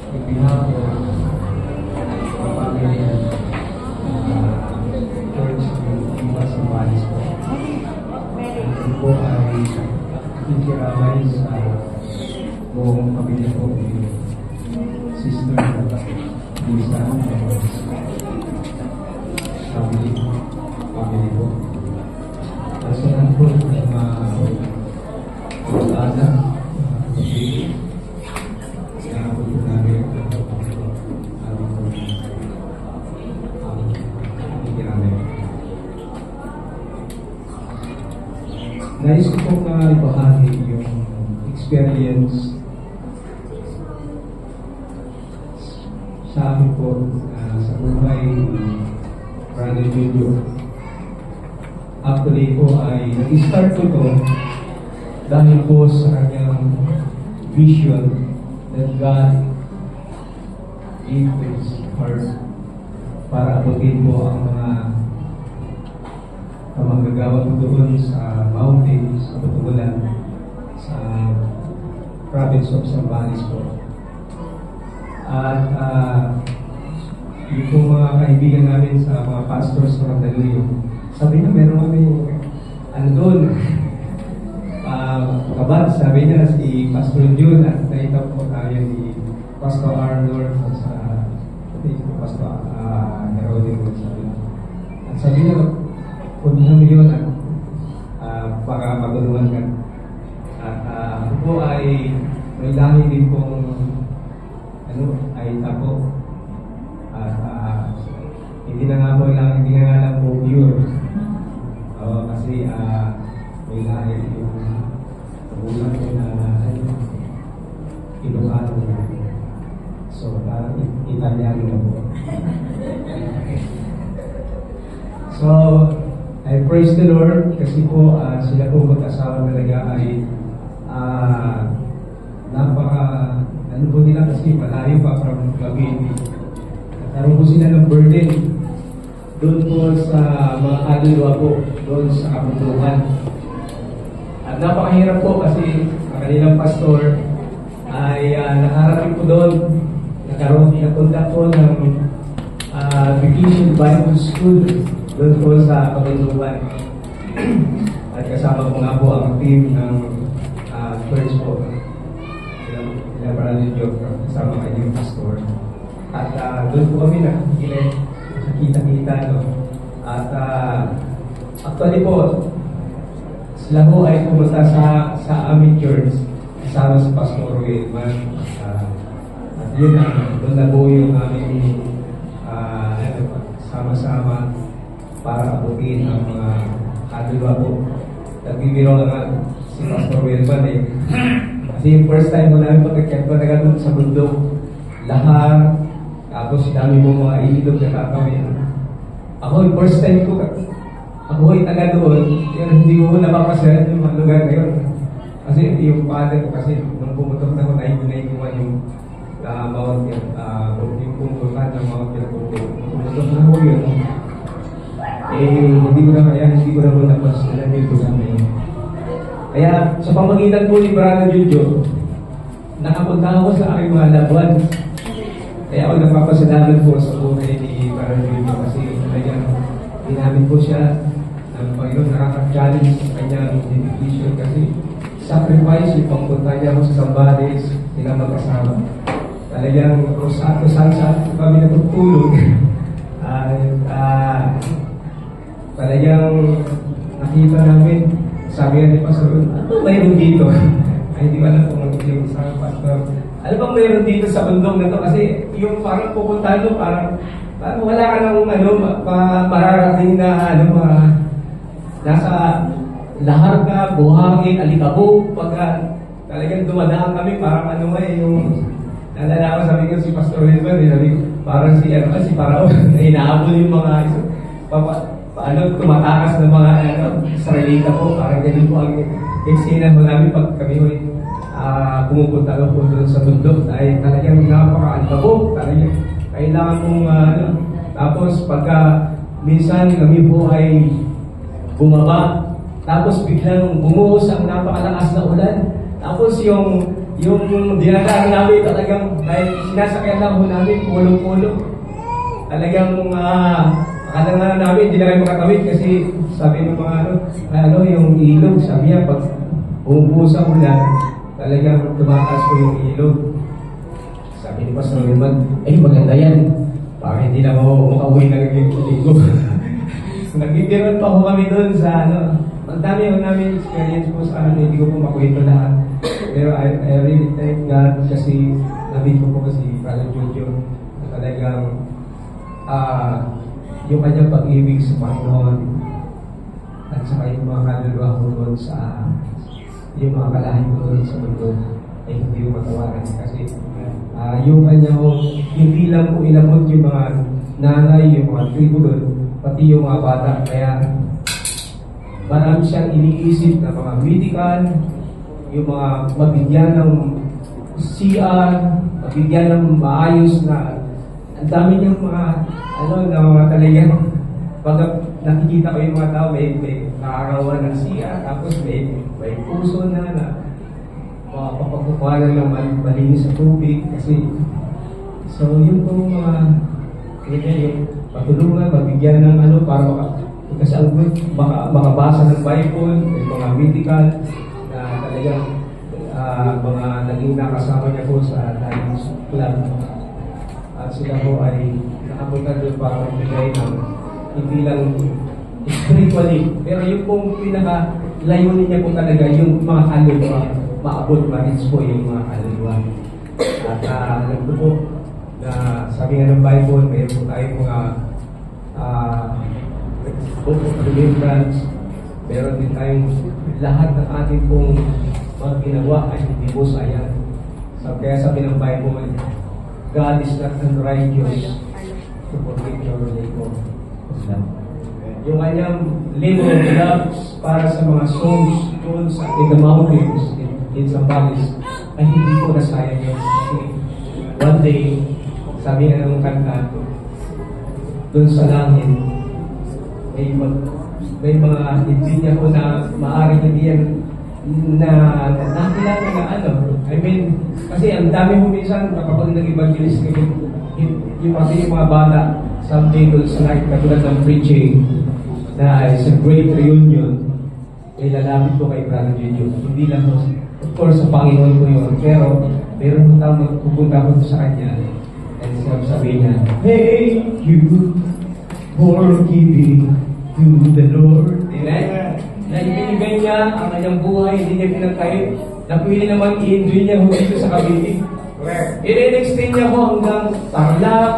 S4: On behalf of the family and church in Sambales po. Ito po ay ikiramay sa buong pamilya po ni Sister Lisa family po. Personal po ng mga bata, kapatid, kaya po po namin nais ko pong ibahagi yung experience sa amin po sa buhay
S7: Brother Julio. Actually po ay nag-start ko to dahil po sa kanyang vision that God gave to his heart para abutin po ang mga manggagawa po doon sa mountains, sa Batugulan, sa province of Zambales po. At yung po mga kaibigan namin sa mga pastors ng Mandaluyong, sabi niya meron kami ano doon, kabad, sabi niya si Pastor June at nakita po tayo ni Pastor Arnold sa Pastor Herodin sabi niya. At sabi niya, punta mo yun para magulungan ka. At ako po ay may lahi din pong ay tapo. At hindi na nga lang po pure. Kasi may lahi yung ulang ko na Ilocano. So, parang Italiano na po. So, I praise the Lord kasi po sila po mag-asawa talaga ay ano po nila kasi malayo pa from Cavite. Nagkaroon po sila ng burden doon po sa mga kaluluwa po, doon sa kabundukan. At napakahirap po kasi ang kanilang pastor ay nakarating po doon, napunta po ng Vacation Bible School doon po sa kabundukan. At kasama ko nga po ang team ng church po. Sila Brother Joe, kasama kayo yung pastor. At doon po kami nakikita-kita, no? At actually po, sila po ay pumunta sa aming church kasama sa Pastor Wilman. At yun doon na po yung aming sama-sama para abutin ang mga kaluluwa po. Nagbibiro nga si Pastor Wilman kasi yung first time mo namin pagkakyat pa na doon sa bundok, lahar, tapos dami mo mga ilog na kakawin. Ako yung first time ko, ako ay taga doon, hindi ko napapasayan yung mga lugar na yun. Kasi yung father ko, kasi nung pumutok na ako, naikuman yung Mount yung pumutukan ng Mount Pinapurte. Pumutok na ako yun. Hindi ko na napasayan yung lugar na yun. Kaya sa pamagitan po ni Brother Jojo, nakapunta ako sa aking mga loved ones. Kaya ako nagpapasalamat po sa buhay ni Brother Jojo kasi talagang ginamit po siya ng Panginoon, nakaka-challenge sa kanyang dedication kasi sacrifice yung pangpunta niya ako sa Zambales, sila mag-asawa. Talagang saan kami natutulog. Talagang nakita namin, sabi nga ni Pastor, ano mayroon dito? Ay, hindi ko alam kung yung isang pastor. Ano bang mayroon dito sa bundok na to? Kasi yung parang pupunta nyo, parang wala ka nang mararating na nasa lahar ka, buhangin, alikabok, pagka talagang dumadaan kami, parang yung nalala ko, sabi ko si Pastor Wilman, parang si Parao, na hinahabol yung mga tumatakas ng mga Israelita po, parang ganun po ang eksena mo namin pag kami pumupunta po doon sa bundok, ay talagang napaka-alikabok, talagang kailangan mong tapos pagka minsan kami po ay bumaba, tapos biglang bumuhos ang napakalakas na ulan, tapos yung dinadaan namin talagang dahil sinasakyan lang po namin pulong-pulong, talagang akala nga namin hindi na kayo makatawid kasi sabi ng mga yung ilog, sabi niya pag bumuhos ang ulan talagang tumataas po yung ilog. Sabi ni Pastor Wilman, maganda yan. Bakit hindi na makauwi na nag-ligo? Nagbibiron pa po kami doon sa ang dami yung namin experience po sa hindi ko po makwento lahat. Pero I really thank God kasi nabit ko po kasi Brother Jojo na talagang yung kanyang pag-ibig sa Panginoon at saka yung mga kaluluwa ko doon sa yung mga kalahin ko doon sa mundo ay hindi ko matawaran kasi yung kanya hindi lang po inabot yung mga nanay, yung mga tribo doon, pati yung mga bata. Kaya marami siyang iniisip na mga medical, yung mga mabigyan ng CR, mabigyan ng maayos na ang dami niyang mga na mga talagang pag nakikita ko yung mga tao, may nakakawa ng CR, tapos may puso na papakukuha ng malinis sa tubig kasi so yun po mga yung patulungan, mabigyan ng para kasi ang makabasa ng Bible, may mga medical na talagang mga naging nakasama niya po sa Lions Club at sila po ay nakapunta doon para magbigay ng hindi lang spiritually pero yung pong pinaka-layunin niya po talaga yung mga kaluluwa maabot ma-reach po yung mga kaluluwa at alam ko po na sabi nga ng Bible mayroon po tayo mga book of remembrance meron din tayong lahat ng ating pong mga ginagawa ay hindi po sayang kaya sabi ng Bible God is not unrighteous to forgive your labor yung kanyang labor of love para sa mga souls doon in the mountains in some valleys ay hindi po nasayang yun kasi one day sabi nga ng kanta doon sa langit may mga hindi niya po na maaaring hindi yan na nakilala na I mean, kasi ang dami mo minsan kapag nag-evangelist kami yung mga bata someday doon sa night katulad ng preaching na it's a great reunion ay lalapit ko kay Brother Junior hindi lang of course sa Panginoon ko yun pero meron ko tawag pupunta ko sa kanya and sabi niya hey you for giving to the Lord na ibinigay niya ang kanyang buhay hindi niya pinagkait napili naman i-enjoy niya dito sa Cavite i-extend niya ho hanggang Tarlac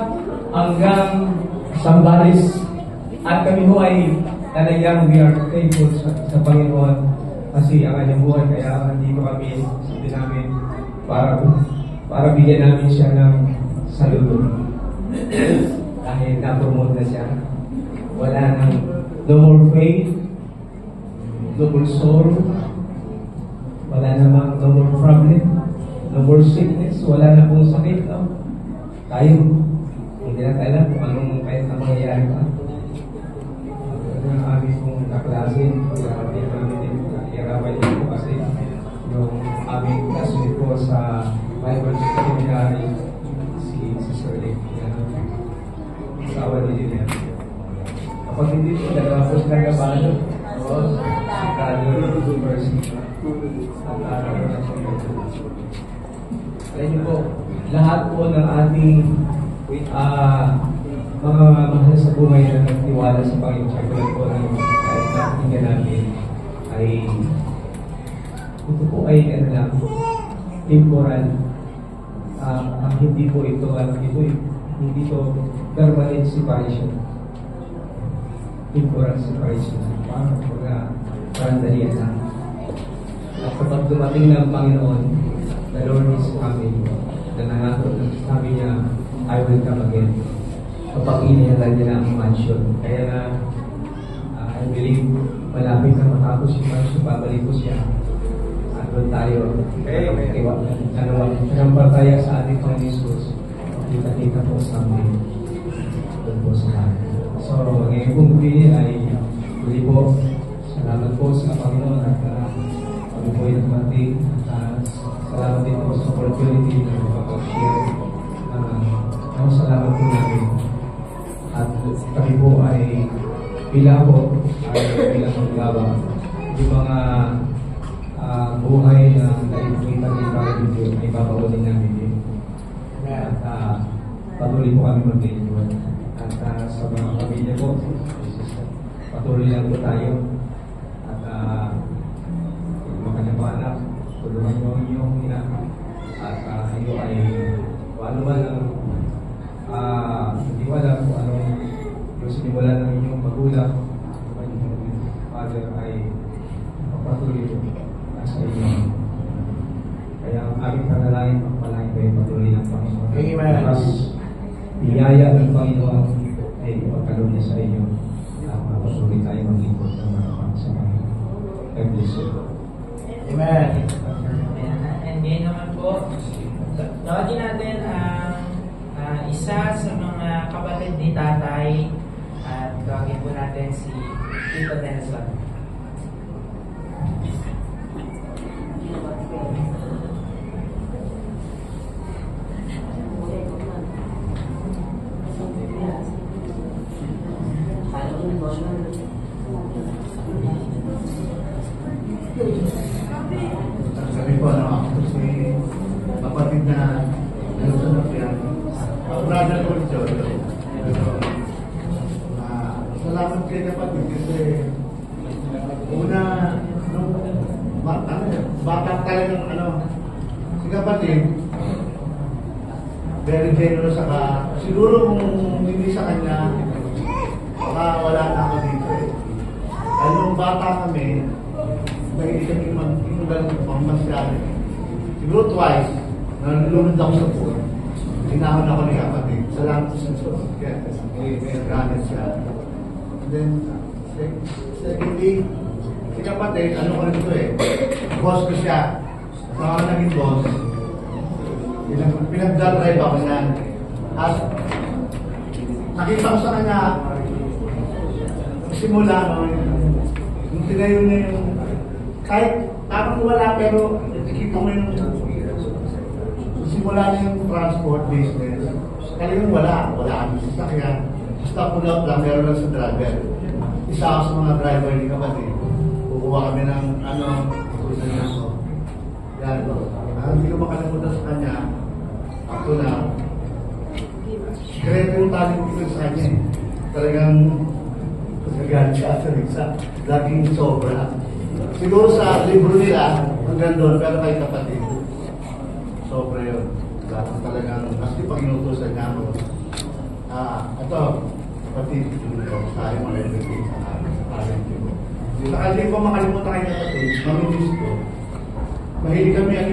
S7: hanggang Sambales at kami ho ay talagang we are thankful sa Panginoon kasi ang kanyang buhay kaya nandito kami sabi namin para bigyan namin siya ng saludo dahil na-promote na siya wala nang no more faith no more sorrow wala namang no more problem no more sickness wala na pong sakit tayo hindi na tayo kung anong kahit na mangyayari pa ang aming pong kaklase hindi namin iarawan ito kasi yung aming classmate po sa Bible Seminary si Sir Rick asawa din niya kapag hindi po dalawa po sila kabalo si Carlo University alam niyo po lahat po ng ating mga mahal sa buhay na nagtiwala sa Panginoon sa tulad po ng kahit nakikita namin ay ito po ay lang temporal hindi po ito hindi to permanent separation temporal separation parang dalian lang at kapag dumating ng Panginoon the Lord is coming na nangato sabi niya I will come again kapag inihalan niya ang mansion kaya na I believe malapit na matapos yung mansion babalik ko siya at doon tayo nanampalataya sa ating Panginoon Jesus kita-kita po sa amin doon po sa atin so ngayon pong gabi ay muli po salamat po sa Panginoon at kami po ay nagmating at salamat din po sa opportunity na makapag-share ang salamat po namin at kami po ay bilang maggawa yung mga buhay na naipagkita ng Panginoon ay babawalin namin din at patuloy po kami mag-enjoy at sa mga pamilya po patuloy lang po tayo at mga kanyang mga anak tulungan nyo ang inyong ina at kayo ay paano man ang hindi wala kung anong yung sinimula ng inyong magulang ang inyong father ay patuloy po sa inyo kaya ang aming panalangin pagpalangin kayo patuloy ng Panginoon
S5: Amen.
S7: Tapos biyaya ng Panginoon ay ipagkaloob niya sa inyo
S5: Amen.
S3: And ngayon naman po, tawagin natin ang isa sa mga kapatid ni tatay at tawagin po natin si Tito Nelson.
S5: Sabi ko, ako si kapatid na Nelson of yan. Brother ko ito. Salamat kay kapatid kasi una, nung bata talagang si kapatid, very generous saka siguro kung hindi sa kanya, baka wala na ako dito eh. Dahil nung bata kami, mahilig kami magmasyari. Siguro twice, nalulunod ako sa pool. Tinahon ako ni kapatid. Salamat sa Diyos. May granted siya. And then, secondly, si kapatid, ano ko rin ito eh, boss ko siya. Sa ako naging boss, pinag-drive ako niyan. At nakita ko sa kanya, simula, yung tinayo niya yung, kahit parang wala pero nakikita mo yung simula niya yung transport business. Talagang wala kami sasakyan. Basta pull out lang, meron lang sa driver. Isa ako sa mga driver ni kapatid. Kukuha kami ng kusa niya ako. Yan. Hindi ko makalimutan sa kanya. Ako na. Sikreto yung talent dito sa kanya. Talagang nagalit siya sa Risa. Laging sobra. Siguro sa libro nila, hanggang doon, pero kay kapatid. Sobra yun. Talagang, kasi pag inutusan niya ako, ito, kapatid, sa aking mga everything sa talent ko. Saka hindi ko makalimutan kay kapatid, mamimiss ko. Mahilig kami yan.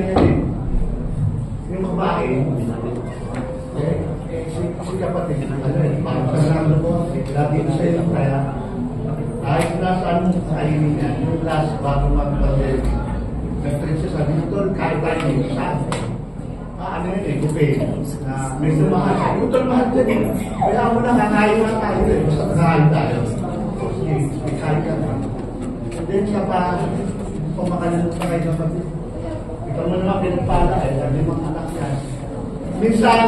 S5: Yung babae, si kapatid, parang kasama ko, lagi na sa'yo, kaya kahit nasaan mo sa ainin niya, yung last bago mag-pag-pag nag-trip siya, sabi nito, kahit tayo dito saan. Ano yun eh, buffet, na may sumahal. Ito mahal din eh. Kaya mo na, kakain na tayo eh. Basta kakain tayo. Sige, kakain ka na. And then siya pa, kung makalimutan kayo kapatid. Ikaw mo naman pinagpala eh, sabi mga anak yan. Minsan,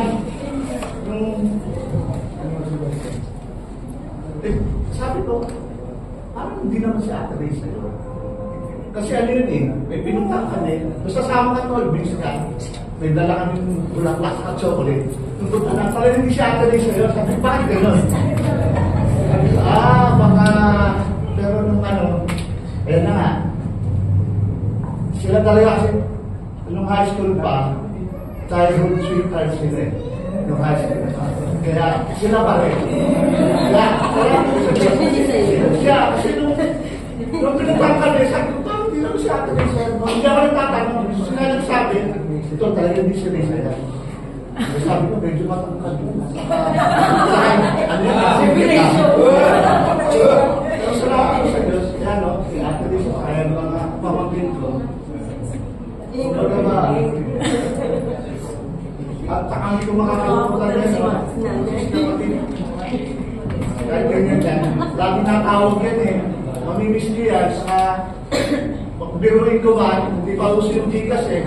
S5: sabi ko, parang hindi naman si Ate Ray sa'yo. Kasi ano yun eh, may pinuntahan kami. Basta sama ka tol, bis ka. May dala kami bulaklak at chocolate. Nung na, pala hindi si Ate Ray sa'yo. Sabi, bakit gano'n? Baka, pero nung ayan na nga. Sila talaga kasi, nung high school pa, childhood sweetheart sila eh. Nung high school pa. Kaya, sila pa rin. Kaya, kasi nung pinagpang kami, sabi ko, parang hindi naman si Ate Ray sa'yo. Hindi ako nagtatanong. Sila nagsabi, ito talaga hindi si Ray sa'yo. Sabi ko, medyo matangkad yun. Ano yun? Pero salamat ko sa Diyos. Yan o, si Ate Ray sa'yo. Kaya mga pamangkin ko. Kumbaga ba? At saka hindi ko makakalimutan yan. Kahit ganyan yan. Lagi natawag yan eh. Mamimiss ko yan. Saka biruin ko ba, hindi pa uso yung tikas eh.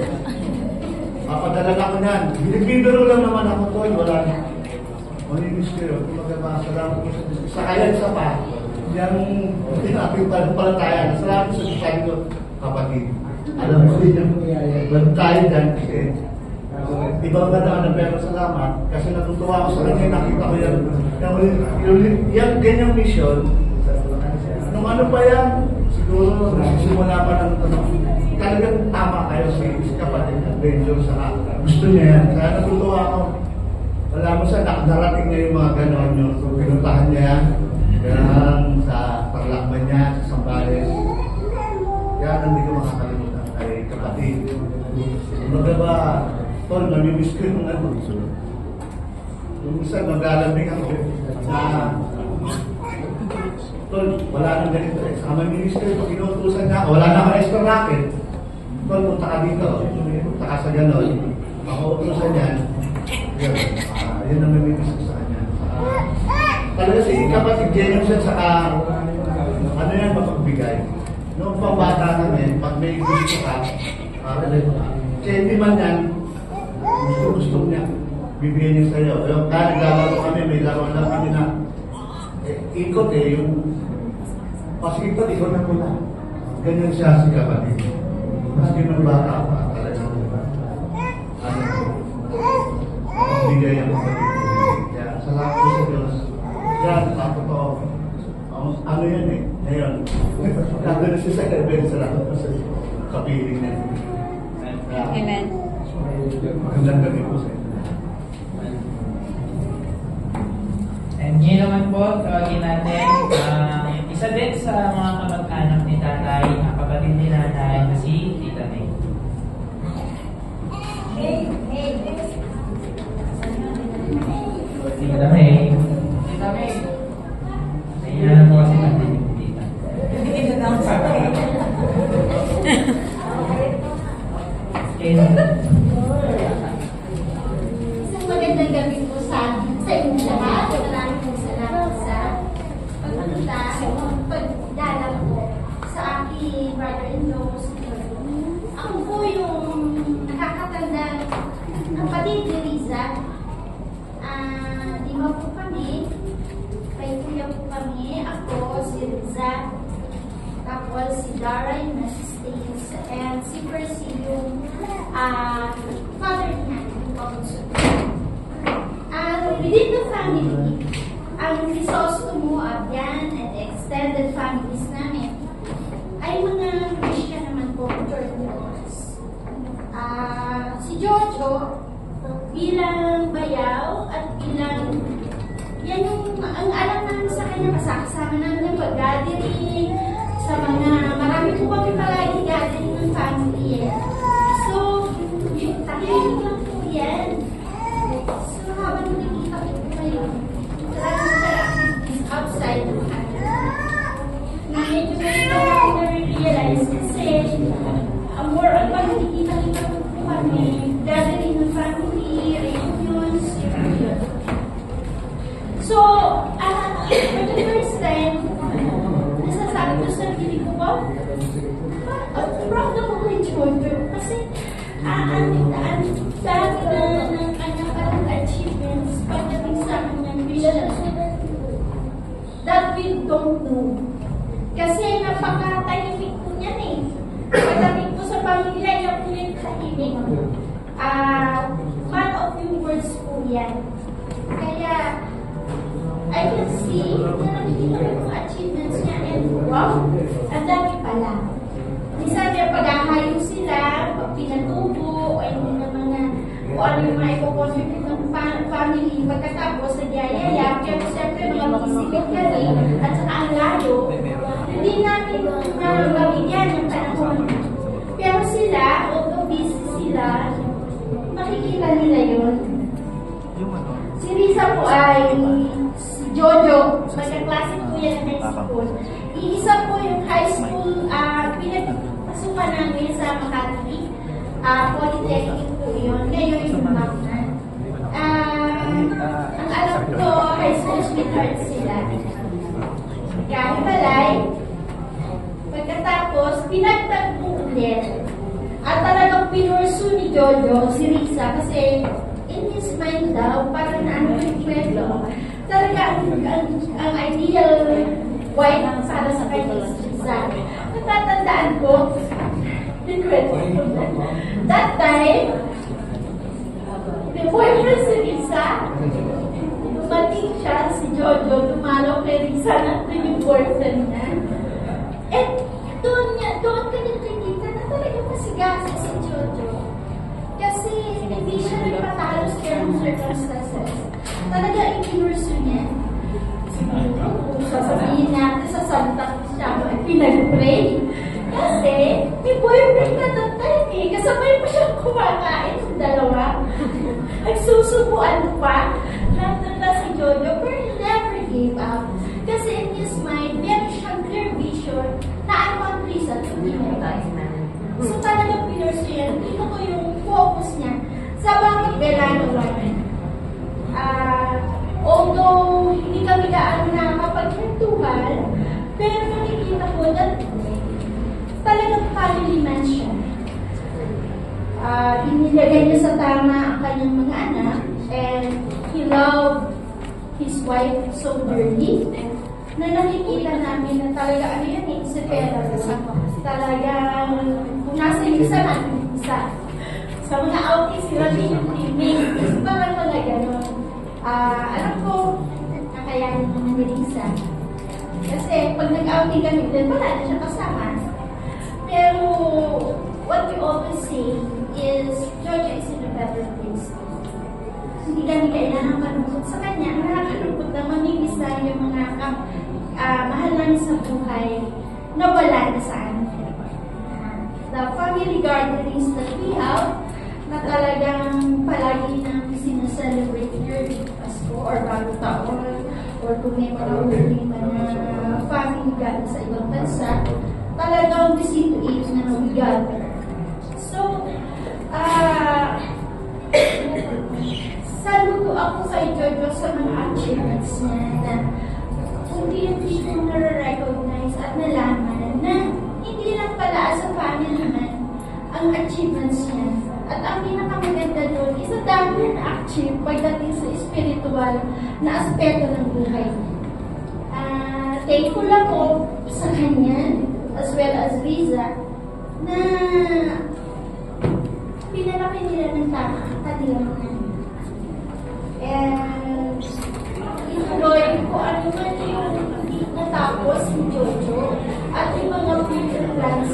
S5: Papadala na ko yan. Binibiro lang naman ako to. Wala na. Mamimiss ko yun. Kumbaga ba, salamat ko sa Diyos. Sa kaya isa pa, yan tinapin pala tayo. Salamat sa Diyos. Sabi ko, kapatid. Alam ko din yung ba't tayo dyan kasi ibang na pero salamat kasi natutuwa ako sa kanya, nakita ko yan. Yung ganyang mission, nung ano pa yan, siguro nagsisimula pa ng talagang tama kayo si kapatid adventure sa gusto niya yan. Kaya natutuwa ako. Wala mo sa narating niya yung mga gano'n yun. So, pinuntahan niya yan. Yan sa Parlakban niya, sa Sambales. Kaya hindi ko makakalimutan kay kapatid. Kumbaga ba, tol, namimiss ko yung yung isa, maglalambing ako na tol, wala nang ganito eh. Saka mamimiss ko yung pag inutusan niya ako, wala na ako extra racket.
S8: Tol, punta ka dito. Punta ka sa gano'n. Makautusan yan. Yun. Yun ang may gusto sa kanya. Talaga si kapatid Jenny siya saka ano yan mapagbigay. Noong pambata kami, pag may gusto ka, hindi man yan, gusto niya. Bibigyan niya sa'yo. Yung naglalaro kami, may laro lang kami na ikot yung pas ikot na muna. Ganyan siya si kapatid. Maski nung bata pa, talaga bigay ang kapatid. Kaya salamat po sa Diyos. Yan, totoo. Ano yan ngayon, kagano siya sa kaibigan, salamat po sa kapiling niya.
S2: Amen.
S8: Magandang gabi po sa inyo.
S3: And yun naman po, tawagin natin isa din sa mga kamag-anak ni tatay, ang kapatid ni nanay na si Tita May. Tita May. Tita May. Nahiya mo kasi natin yung tita.
S9: Isang magandang gabi po sa inyong lahat. Maraming po salamat sa pagpunta, pagdala po sa aking brother-in-law. Ako po yung nakakatanda ng kapatid ni Riza. Lima po kami. May kuya po kami. Ako, si Riza. Tapos si Dara yung nasa States. And si Percy yung father niya. Within the family, ang Crisostomo, Abyan, and extended families namin ay mga Christian naman po, church members. Si Jojo, bilang bayaw at bilang yan yung ang alam namin sa kanya, kasama namin yung pag-gathering, sa mga, marami po kami palagi gathering ng family. So, yung tahimik lang po yan. So, habang nakikita ko po ngayon, talagang siya activities outside the family. Na medyo ganito ako na-realize kasi more on pag nakikita ko po kami, gathering ng family, reunions, yun. So, for the first time, nasasabi ko sa sarili ko po, proud ako kay Jojo. Kasi, ang dami na ng kanyang parang achievements pagdating sa kanyang vision that we don't know. Kasi napaka-tahimik po niyan eh. Pagdating po sa pamilya, yan po yung tahimik. Man of few words po yan. Kaya, I can see na nakikita ko yung achievements niya and wow, ang dami pala. Minsan niya pag-ahayo sila, pag pinatubo, o hindi naman na kung ano yung mga ipocontribute ng family, pagkatapos nagyayaya, pero siyempre mga physical kami, at saka ang layo, hindi namin mabigyan ng panahon. Pero sila, although busy sila, makikita nila yun. Si Risa po ay si Jojo, magkaklase po yan ng high school. Iisa po yung high school, pinagpasukan namin sa Makati. Polytechnic po yun. Ngayon yung Magnan. Ang alam ko, high school sweethearts sila. Kahibalay. Pagkatapos, pinagtagpo ulit. At talagang pinursu ni Jojo, si Risa, kasi in his mind daw, parang ano yung kwento. Talaga ang ideal wife para sa kanya si Risa. Natatandaan ko, yung kwento ko na. That time, the boyfriend si Risa, dumating siya, si Jojo, dumalaw kay Risa na yung boyfriend niya. And doon kanya nakikita na talagang masigasa si Jojo. Kasi hindi siya nagpatalo sa ganung circumstances. Talaga ikinurso niya. Sasabihin natin sa Santa Cruz siya, pinag-pray. Kasi may boyfriend na that time eh. Kasabay pa siyang kumakain sa dalawa. Nagsusubuan pa. Natanda si Jojo, but he never gave up. Kasi in his mind, meron siyang clear vision na I want Risa to be my wife. So talagang focus niya sa bakit Belano although hindi kami gaano nakakapagkwentuhan, pero nakikita ko na talagang family man siya. Inilagay niya sa tama ang kanyang mga anak, and he loved his wife so dearly, na nakikita namin na talaga ano yan eh, si Pera. Talagang kung nasa isa natin isa. Sa mga outing sila limit, parang mga gano'n. Alam ko, nakayanin naman ni Lisa. Kasi pag nag-outing kami din, wala na siya kasama. Pero, what we always say is, Georgia is in a better place. Hindi kami kailangan malungkot sa kanya. Nakakalungkot na mamimiss na yung mga mahal namin sa buhay na wala na sa amin. The family gatherings that we have, na talagang palagi namin sinaselebrate year Pasko or Bagong Taon, or kung may mga uling na family gathering sa ibang bansa, talagang we see to it na we gather. So, saludo ako kay Jojo sa mga achievements niya na hindi ko na-recognize at nalaman na hindi lang pala as a family man ang achievements niya. At ang pinakamaganda doon is ang dami na achieve pagdating sa spiritual na aspeto ng buhay. Thankful ako sa kanya as well as Riza na pinalaki nila ng tama ang kanilang mga anak. And ituloy ko ano man yung natapos ni Jojo at yung mga future plans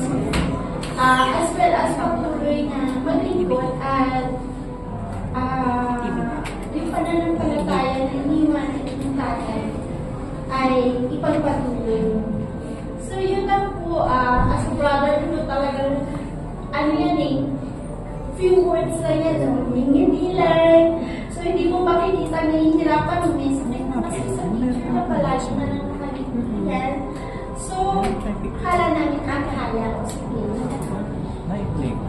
S9: as well as patuloy na maglingkod at yung pananampalataya na iniwan ng tatay ay ipagpatuloy. So yun lang po, as a brother ko talagang ano yan eh, few words na yan, hindi lang. So hindi mo makikita na hihirapan ng message kasi sa picture na palagi na lang nakalimutan. So, kala namin kaya ko sige.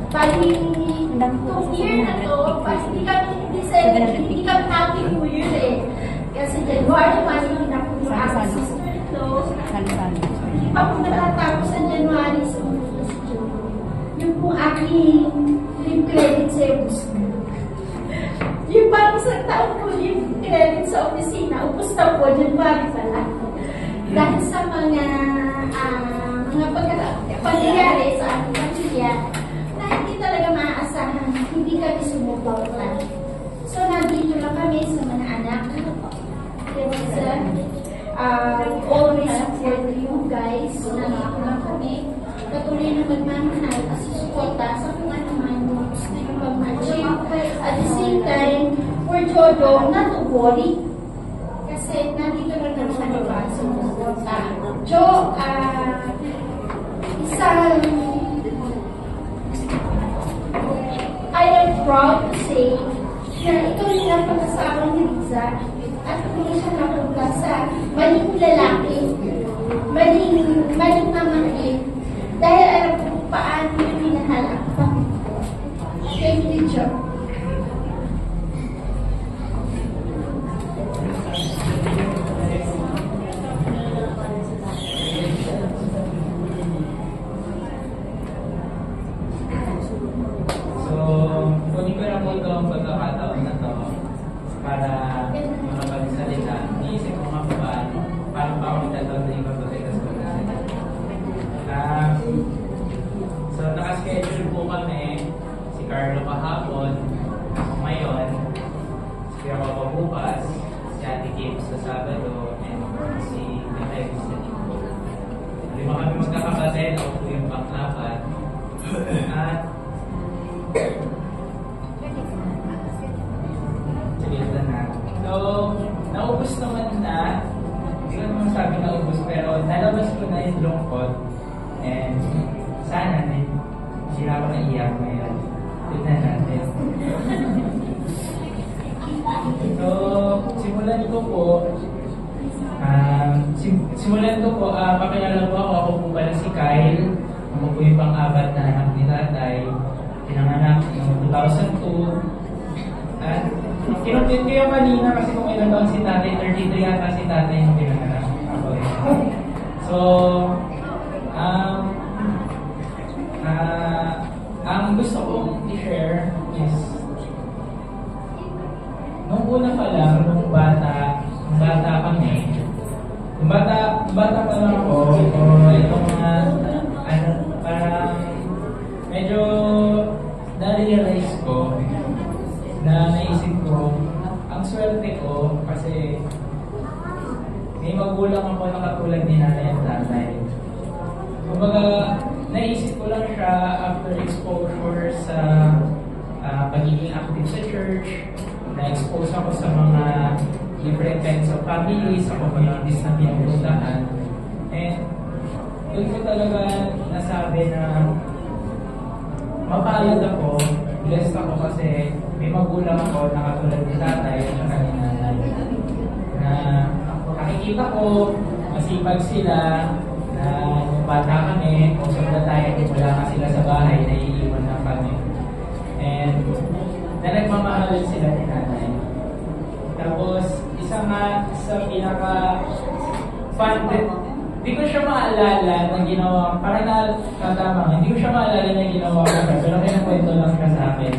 S9: Pag 2 year na to, pag hindi kami happy New Year eh. Kasi January 1 yung nakuha ako sa sister-in-law. Hindi pa po natatapos sa January sa mga si Jojo. Yung pong aking live credit sa gusto. Yung bago sa taon ko live credit sa opisina, upos na po, January pala. Dahil sa mga pangyayari sa aking pamilya, na hindi talaga maaasahan, hindi kami sumuporta. So, nandito lang kami sa mga anak. Always support you guys. Nandito lang kami. Patuloy na magmamahal at susuporta sa kung ano man yung gusto nyo pag-achieve. At the same time, for Jojo, not to worry. Kasi nandito lang kami sa baba. Jo, I am proud to say na ito yung napag-asawa ni Riza at kung siya napunta sa maling lalaki, maling mamahin, dahil alam ko kung paano yung minahal ang pamilya ko. Thank you, Jo.
S3: Kunin ko na po itong pagkakataon na to para makapagsalita. Iisip ko nga pa paano pa ako magtatawag na yung pagkakita sa pagkasalita. So, nakaschedule po kami si Carlo kahapon, ngayon, si Papa bukas, si Ate Kim sa Sabado, and si Ate sa Linggo. Lima kami magkakapatid, ako po yung paklapat. At so, naubos naman na, hindi ko naman sabi naubos, pero nalabas ko na yung lungkot, and sana hindi na ako naiyak ngayon. Tignan natin. So, simulan ko po, pakilala po ako po pala si Kyle. Ako po yung pang-apat na anak ni tatay. Pinanganak noong 2002. nabanggit ko yung kanina kasi kung ilang taon si tatay, 33 yata si tatay yung pinanganak. Ako rin. So, ang gusto kong i-share is nung una pa lang, nung bata kami, nung bata pa lang ako, o itong parang medyo na-realize ko na naisip ko, ang swerte ko kasi may magulang ako na katulad ni nanay at tatay. Kumbaga, naisip ko lang siya after exposure sa pagiging active sa church, na-expose ako sa mga different kinds of families, ako communities na pinupuntahan. And doon ko talaga nasabi na mapalad ako, blessed ako kasi may magulang ako na katulad ni tatay at saka ni nanay. Na nakikita ko, masipag sila, na nung bata kami, kung saan na tayo, wala ka sila sa bahay, naiiwan na kami. And na nagmamahalan sila ni nanay. Tapos, isa nga sa pinaka-fun, hindi ko siya maalala na ginawa, parang natatama, hindi ko siya maalala na ginawa ko siya, pero kinakwento lang siya sa akin.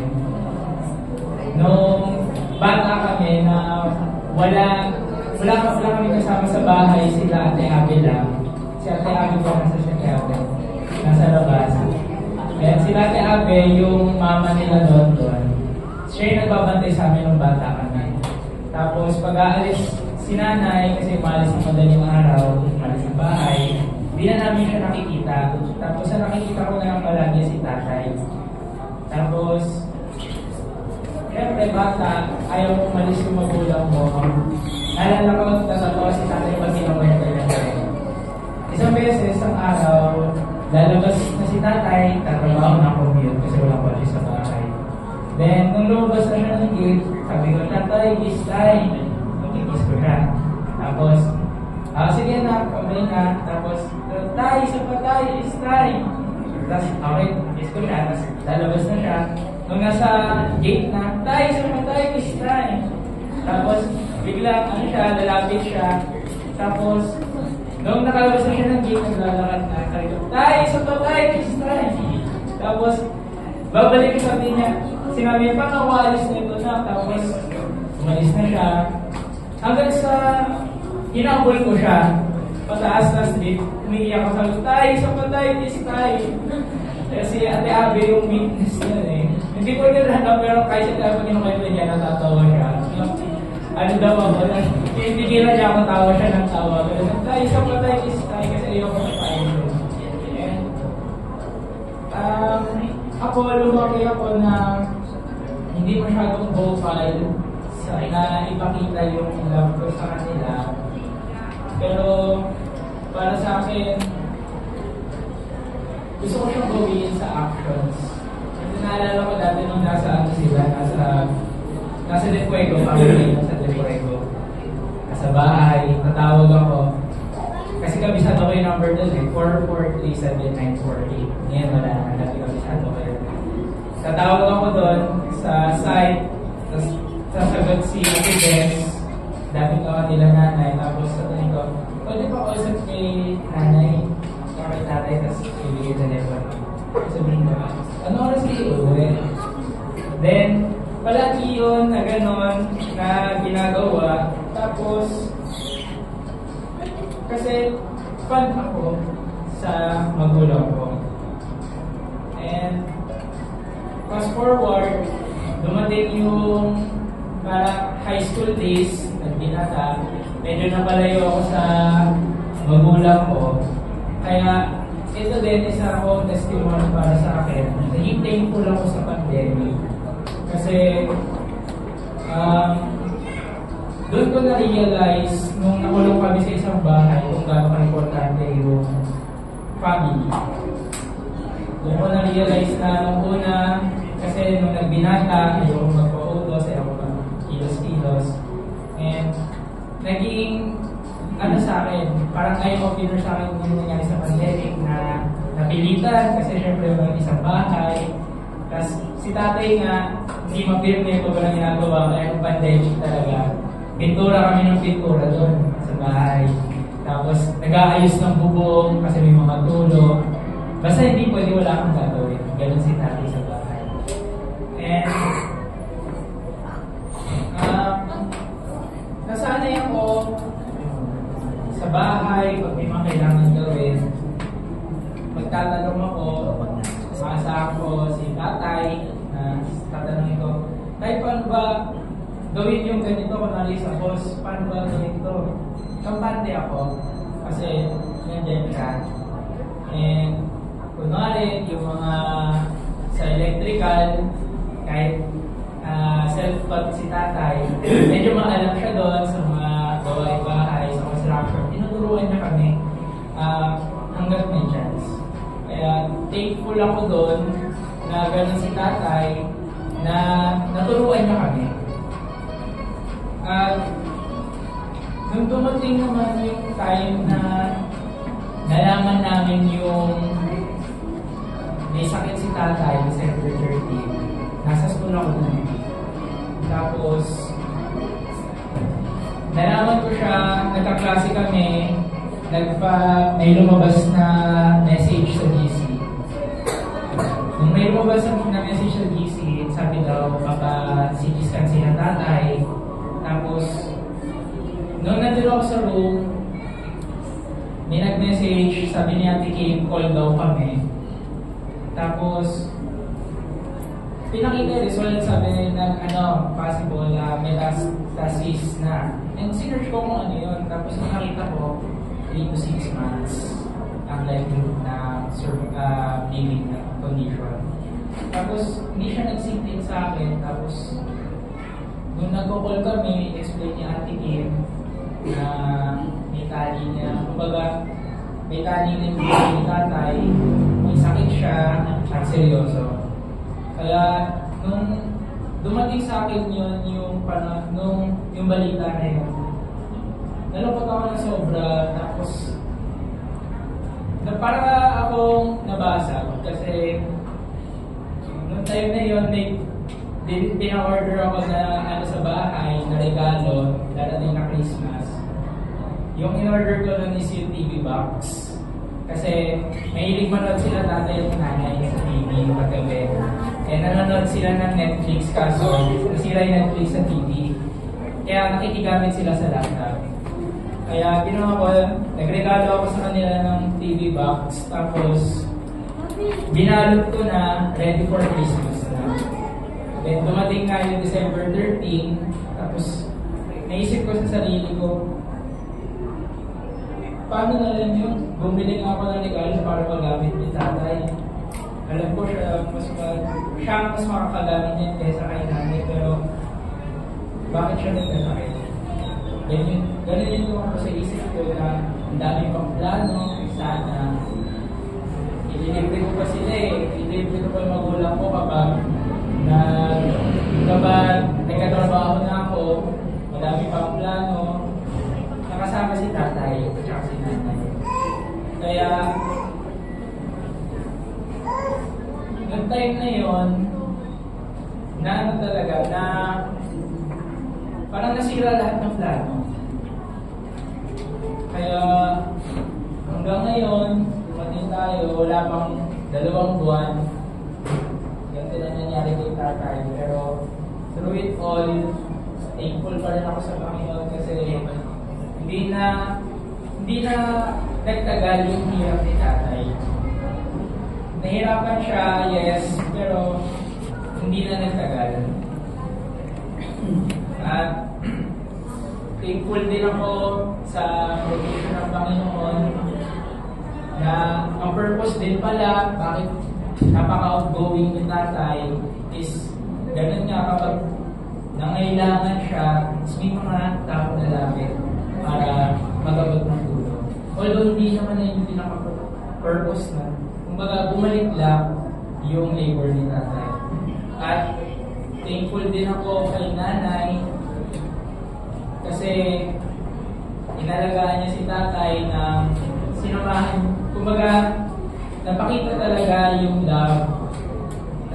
S3: Nung bata kami na wala kami kasama sa bahay, sila Ate Abby lang. Si Ate Abby ko nasa siya nasa labas. Kaya si Ate Abby, yung mama nila doon, siya yung nagbabantay sa amin nung bata kami. Tapos pag-aalis si nanay, kasi umalis ng madaling araw, umalis ng bahay, hindi na namin siya nakikita. Tapos sa nakikita ko na lang palagi si tatay. Tapos, siyempre bata, ayaw mo umalis yung magulang mo. Naalala ko, natatawa si tatay pag kinakwento niya. Isang beses, isang araw, lalabas na si tatay, tatrabaho na commute kasi walang palis sa bahay. Then, nung lumabas na siya ng gate, sabi ko, tatay, kiss time. Kiss ko siya. Tapos, sige na, kamay na. Tapos, tay, isa pa tayo, kiss time. Tapos, okay, kiss ko siya. Tapos, lalabas na siya. Nung nasa gate na, tay, isa pa tayo, kiss time. Tapos, bigla, lalapit siya. Tapos, nung nakalabas na siya ng gate, naglalakad na. Sabi ko, tay, isa pa tayo, kiss time. Tapos, babalik ko sabi niya, sinabi niya, pakawalis na ito na. Tapos, umalis na siya. Hanggang sa hinabol ko siya, pataas na street, umiiyak ako, sabi ko, tay, isa pa tayo, kiss tayo. Kasi Ate Abby yung witness niya eh. Hindi ko nila pero kahit sa tayo pag niya, natatawa siya. Ano daw ako, tinigilan niya ako, tawa siya ng tawa. Pero tay, isa pa tayo, kiss tayo, kasi ayoko na tayo. Ako, lumaki ako na hindi masyadong vocal na ipakita yung love ko sa kanila. Pero para sa akin, gusto ko siyang gawin sa actions. Kasi naalala ko dati nung nasa Depuego, nasa Depuego. Nasa bahay, natawag ako. Kasi kabisado ko yung number doon eh, 4437948. Ngayon wala na, dati kabisado ko yun. Tatawag ako doon sa site, tapos sasagot si Ate Bess, dating kawan nila nanay, tapos sabihin ko, pwede pa ako usap kay nanay, kay tatay, tapos ibigay sa network. Sabihin ko, ano oras kayo uwi? Then, palagi yun na gano'n na ginagawa, tapos, kasi fan ako sa magulang ko. And, fast forward, dumating yung para high school days, nagbinata, medyo napalayo ako sa magulang ko. Kaya, ito din isa akong testimony para sa akin. Naging thankful ako sa pandemic. Kasi, doon ko na-realize nung nakulong kami sa isang bahay kung gaano ka-importante yung family. Doon ko na-realize na nung una, kasi nung nagbinata, ayoko magpa-utos, ayoko mag-kilos-kilos. And naging, sa akin, parang eye-opener sa akin yung nangyari sa pandemic na napilitan kasi syempre yung isang bahay. Tapos si si tatay nga, hindi mapirme pag walang ginagawa, kaya kung pandemic talaga. Pintura kami ng pintura doon sa bahay. Tapos, nag-aayos ng bubong kasi may mga tulo. Basta hindi pwede wala kang gagawin. Ganun si tatay sa bahay. And, nasanay ako sa bahay, pag may mga kailangan gawin, magtatanong ako, masa ako si tatay, na tatanungin ko, tay, paano ba gawin yung ganito, kunwari sa boss, paano ba gawin ito? Kampante ako, kasi nandiyan ka. And, kunwari, yung mga sa electrical, kahit self-taught si tatay, medyo maalam siya doon sa mga gawain bahay, sa construction. Tinuturuan niya kami hanggat may chance. Kaya thankful ako doon na gano'n si tatay na naturuan niya kami. At nung dumating naman yung time na nalaman namin yung may sakit si tatay, December 13, nasa school ako doon. Tapos, nalaman ko siya, nagkaklase kami, may lumabas na message sa GC. Nung may lumabas na message sa GC, sabi daw, baka CT scan si ng tatay. Tapos, nung nandito ako sa room, may nag-message, sabi ni Ate Kim, call daw kami. Tapos, pinakita yung result, sabi na possible na metastasis na. And sinerch ko kung ano yun. Tapos nakita ko, 3 to 6 months ang likelihood na living na condition. Tapos, hindi siya nag-sink sa akin. Tapos, nung nag-call kami, explain ni Ate Kim na may tali niya. Kumbaga, may tali na yung tatay, may sakit siya, at seryoso. Kaya, nung dumating sa akin yun, yung balita na yun, nalungkot ako na sobra, tapos, para akong nabasa, kasi, nung time na yun, pina-order ako na sa bahay, na regalo, darating na Christmas. Yung in-order ko nun is yung TV box. Kasi mahilig manood sila tatay at nanay sa TV paggabi. Kaya nanonood sila ng Netflix kaso nasira yung Netflix sa TV. Kaya nakikigamit sila sa laptop. Kaya ginawa ko, nagregalo ako sa kanila ng TV box. Tapos binalot ko na ready for Christmas na. Then dumating nga yung December 13. Tapos naisip ko sa sarili ko, paano na lang yun? Bumili nga ako ng regalo para magamit ni tatay. Alam ko siya mas makakagamit niya kaysa kay nanay, pero bakit siya nagkasakit? Ganun yung ako sa isip ko na ang dami pang plano, sana ililibre ko pa sila ililibre ko pa yung magulang ko kapag nagkatrabaho na ako, madami pang plano, nakasama si tatay at saka si nanay. Kaya, noong time na yun, na talaga, na parang nasira lahat ng plano. Kaya, hanggang ngayon, dumating tayo, wala pang 2 buwan, ganito na nangyari kay tatay. Pero, through it all, thankful pa rin ako sa Panginoon kasi hindi na nagtagal yung hirap ni tatay. Nahirapan siya, yes, pero hindi na nagtagal. At thankful din ako sa provision ng Panginoon na ang purpose din pala bakit napaka-outgoing ni tatay is ganun nga kapag nangailangan siya, may mga tao na lapit para magabot ng tulong. Although hindi naman na yung pinaka-purpose na, kumbaga bumalik lang yung labor ni tatay. At thankful din ako kay nanay kasi inalagaan niya si tatay na sinamahan, kumbaga napakita talaga yung love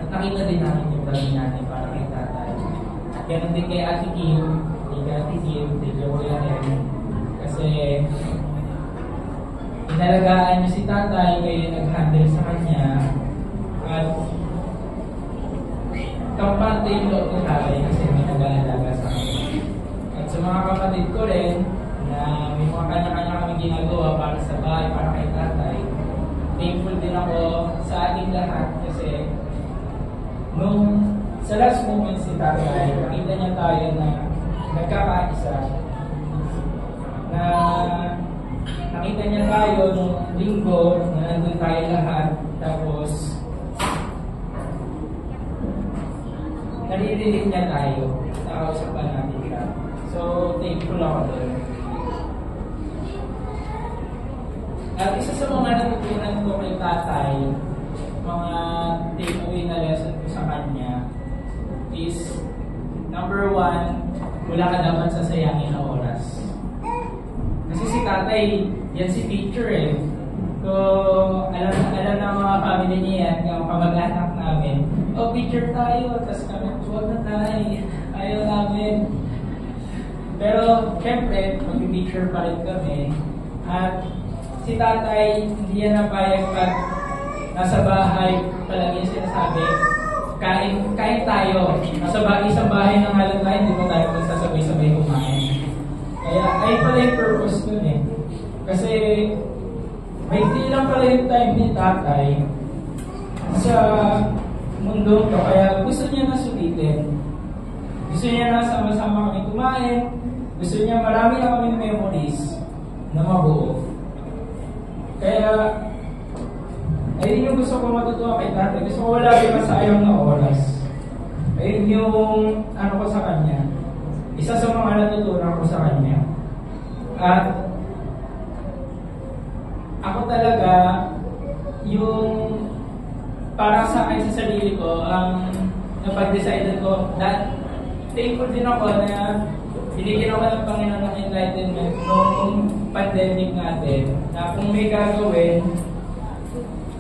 S3: ng nakita din namin yung gawin natin para kay tatay. At ganun din kay Ate Kim, kay Kuya Ren. Kasi inalagaan niyo si tatay, kayo nag-handle sa kanya. At kampante yung loob ng tatay kasi may nag-aalaga sa kanya. At sa mga kapatid ko rin, na may mga kanya-kanya kami ginagawa para sa bahay, para kay tatay. Thankful din ako sa ating lahat kasi nung sa last moments ni tatay, nakita niya tayo na nagkakaisa, na nakita niya tayo nung linggo na nandun tayo lahat, tapos naririnig niya tayo, nakausapan natin siya. So, thankful ako doon. At isa sa mga natutunan ko kay tatay, mga takeaway na lesson ko sa kanya, is number 1, wala ka dapat sasayangin na oras. Kasi si tatay, yan si teacher eh. So, alam ng mga family niya yan, yung kamag-anak namin, picture tayo, tapos kami, huwag na tayo, ayaw namin. Pero, syempre, mag-picture pa rin kami. At si tatay, hindi yan napayag pag nasa bahay, palagi sinasabi, kain tayo. Nasa isang bahay ng halat tayo, hindi mo tayo magsasabay-sabay kumain. Kaya, ay pala yung purpose nun eh. Kasi, may lang pala yung time ni tatay sa mundo to. Kaya gusto niya na sulitin. Gusto niya na sama-sama kami kumain. Gusto niya marami na kaming memories na mabuo. Kaya, ayun yung gusto ko matutuwa kay tatay. Gusto ko wala rin masayang na oras. Ayun yung ano ko sa kanya. Isa sa mga natutunan ko sa kanya. At ako talaga, yung para sa akin sa sarili ko, ang napag-decide ko, that thankful din ako na binigyan ako ng Panginoon ng enlightenment noong pandemic natin, na kung may gagawin,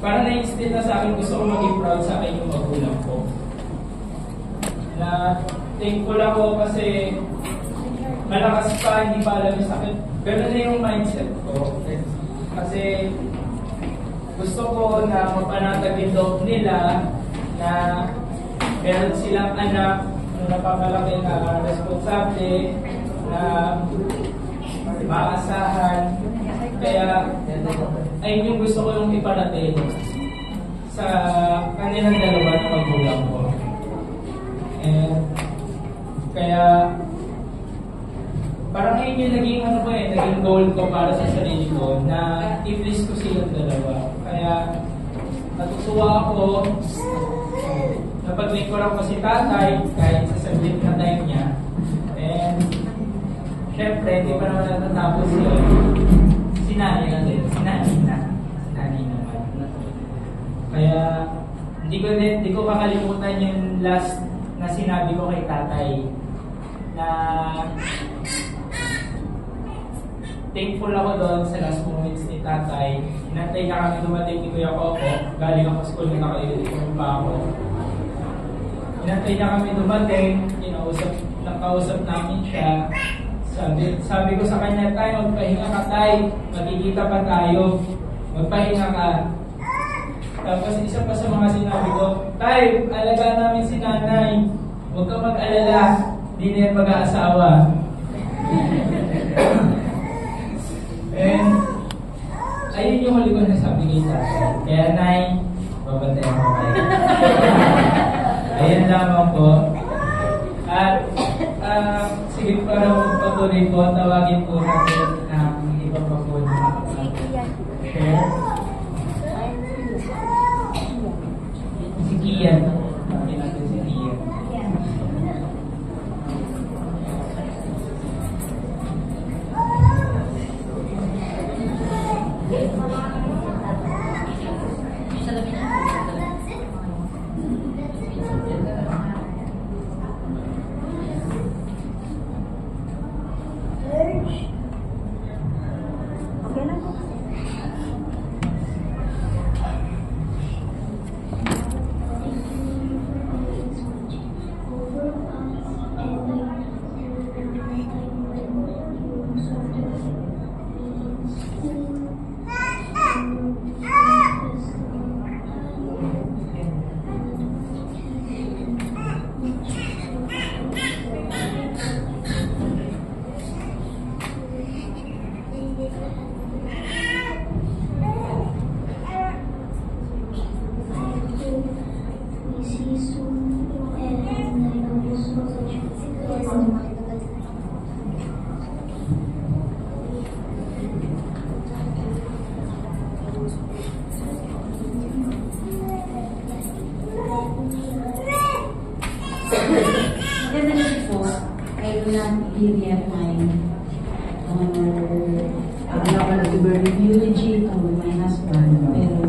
S3: para na-instill na sa akin, gusto ko maging proud sa akin yung magulang ko. Na thankful ako kasi malakas pa, hindi pa alam yung sakit. Ganun na yung mindset ko. Kasi gusto ko na mapanatag yung loob nila na meron silang anak na napapalaki na responsable, na maasahan. Kaya ayun yung gusto ko yung iparating sa kanilang dalawa na magulang ko. And kaya parang ayun yung naging naging goal ko para sa sarili ko na i-please ko silang dalawa. Kaya natutuwa ako na pag-lingkuran ko si tatay kahit sa saglit na time niya. And syempre, hindi pa naman natatapos yun. Si nanay natin. Si nanay naman. Kaya hindi ko makalimutan yung last na sinabi ko kay tatay na thankful ako doon sa last moments ni tatay. Inantay na kami dumating ni Kuya Coco. Galing ako school, naka-uniform pa ako. Inantay na kami dumating, nakausap namin siya. Sabi ko sa kanya, tay, magpahinga ka tay. Magkikita pa tayo. Magpahinga ka. Tapos isa pa sa mga sinabi ko, tay, alagaan namin si nanay. Huwag ka mag-alala. Hindi na yan mag-aasawa. And ayun yung huli ko na sabi kay tatay. Kaya nay, babantayan ko kayo. Ayun lamang po. At sige para magpatuloy po, tawagin po natin ang iba pa po na share. Si Kian. Tawagin natin si Kian.
S9: see you soon. And I love you so much.
S2: Maganda na po. I will not give yet my birthday eulogy to my husband. Pero,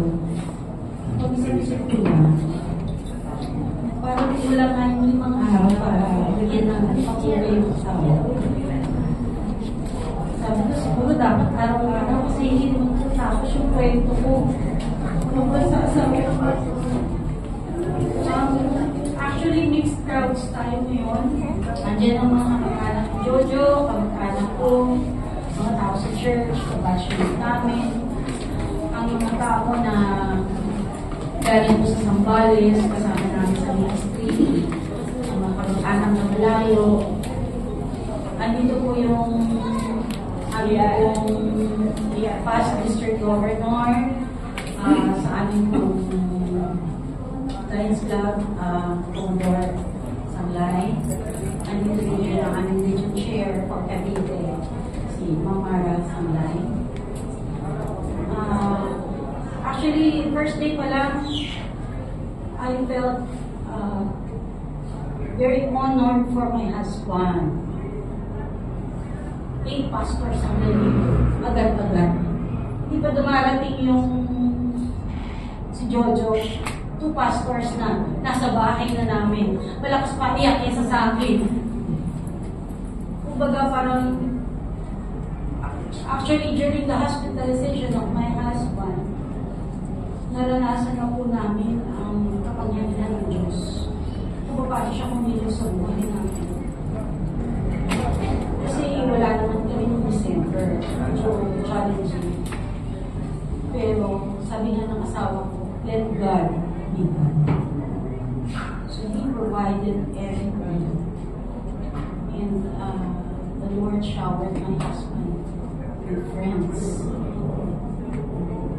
S2: pag isip-isip ko na, parang wala nga yung 5 araw para bigyan ng patuloy yung asawa. Sabi ko, siguro dapat araw-araw kasi hindi naman tatapos yung kwento ko. Kung sa asawa ko.
S1: Actually, mixed crowds tayo ngayon.
S2: Andiyan ang mga kamag-anak ni Jojo, kamag-anak ko, mga tao sa church, kabashment namin, ang mga tao na galing po sa Zambales, kasama namin sa ministry, ang mga kamag-anak na malayo. Andito po yung past district governor, sa aming pong Lions Club, Condor, Sanglay. Andito rin yun ang aming region chair for Cavite, si Mamara Sanglay. Actually, first day pa lang, I felt very honored for my husband. 8 pastors ang nandito, agad-agad. Hindi pa dumarating yung si Jojo. 2 pastors na nasa bahay na namin. Malakas pa iyak kaysa sa akin. Kumbaga parang actually during the hospitalization of my husband, naranasan na po namin ang kapangyarihan ng Diyos. Kung paano siya kumilos sa buhay namin. Kasi wala naman kami noong December. So challenging. Pero sabi nga ng asawa ko, let God be God. So He provided everything. And the Lord showered my husband with friends.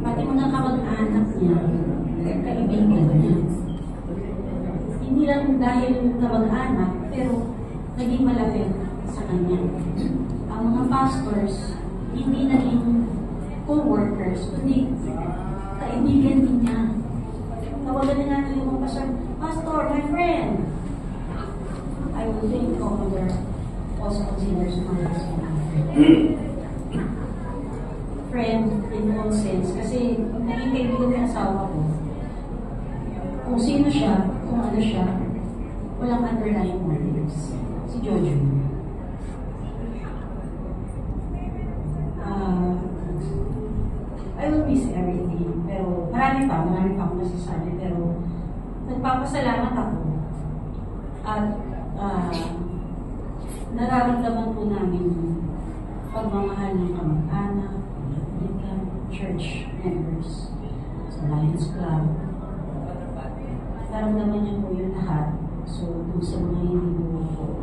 S2: Pati mga kamag-anak niya, kaibigan niya. Hindi lang dahil kamag-anak, pero naging malapit sa kanya. Ang mga pastors, hindi naging co-workers, kundi kaibigan din niya. Tawagan na natin yung mga pastor, Pastor, my friend! I would think Commander also considers my husband friend in all sense. Kasi naging kaibigan ng asawa ko. Kung sino siya, kung ano siya, walang underlying motives. Si Jojo. I will miss everything. Pero marami pa akong masasabi. Pero nagpapasalamat ako. At nararamdaman po namin pagmamahal ng kamag-anak, church members, sa Lions Club. Nararamdaman niyo po yun lahat. So, kung sa mga hindi po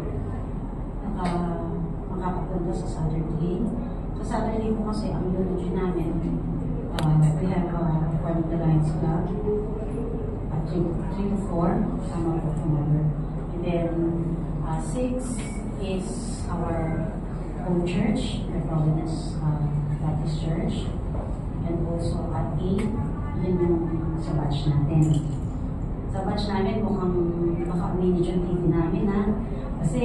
S2: makakapunta sa Saturday. Sa Saturday po kasi ang eulogy namin, we have from the Lions Club at 3 to 4, sama po tomorrow. And then 6 is our home church, the Providence Baptist Church. And also at 8, yun yung sa batch natin. Sa batch namin, mukhang maka-manage yung TV namin, ha? Kasi,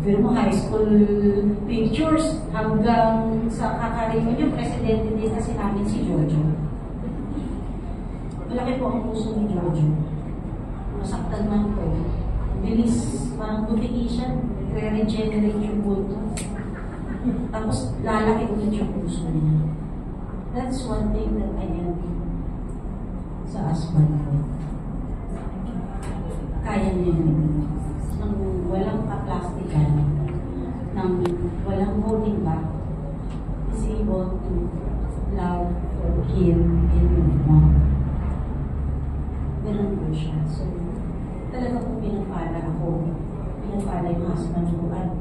S2: pero mo high school pictures hanggang sa kakarimon yung presidente din kasi namin si Jojo. Malaki po ang puso ni Jojo. Masaktan man po. Bilis, parang bumiki siya, re-regenerate yung bulto. Tapos lalaki ulit yung puso niya. That's one thing that I envy sa husband ko. Kaya niya yun. Nang walang kaplastikan, nang walang holding back, is able to love, forgive, and move on. Ganun po siya. So, talaga po pinapala ako. Pinapala yung husband ko. At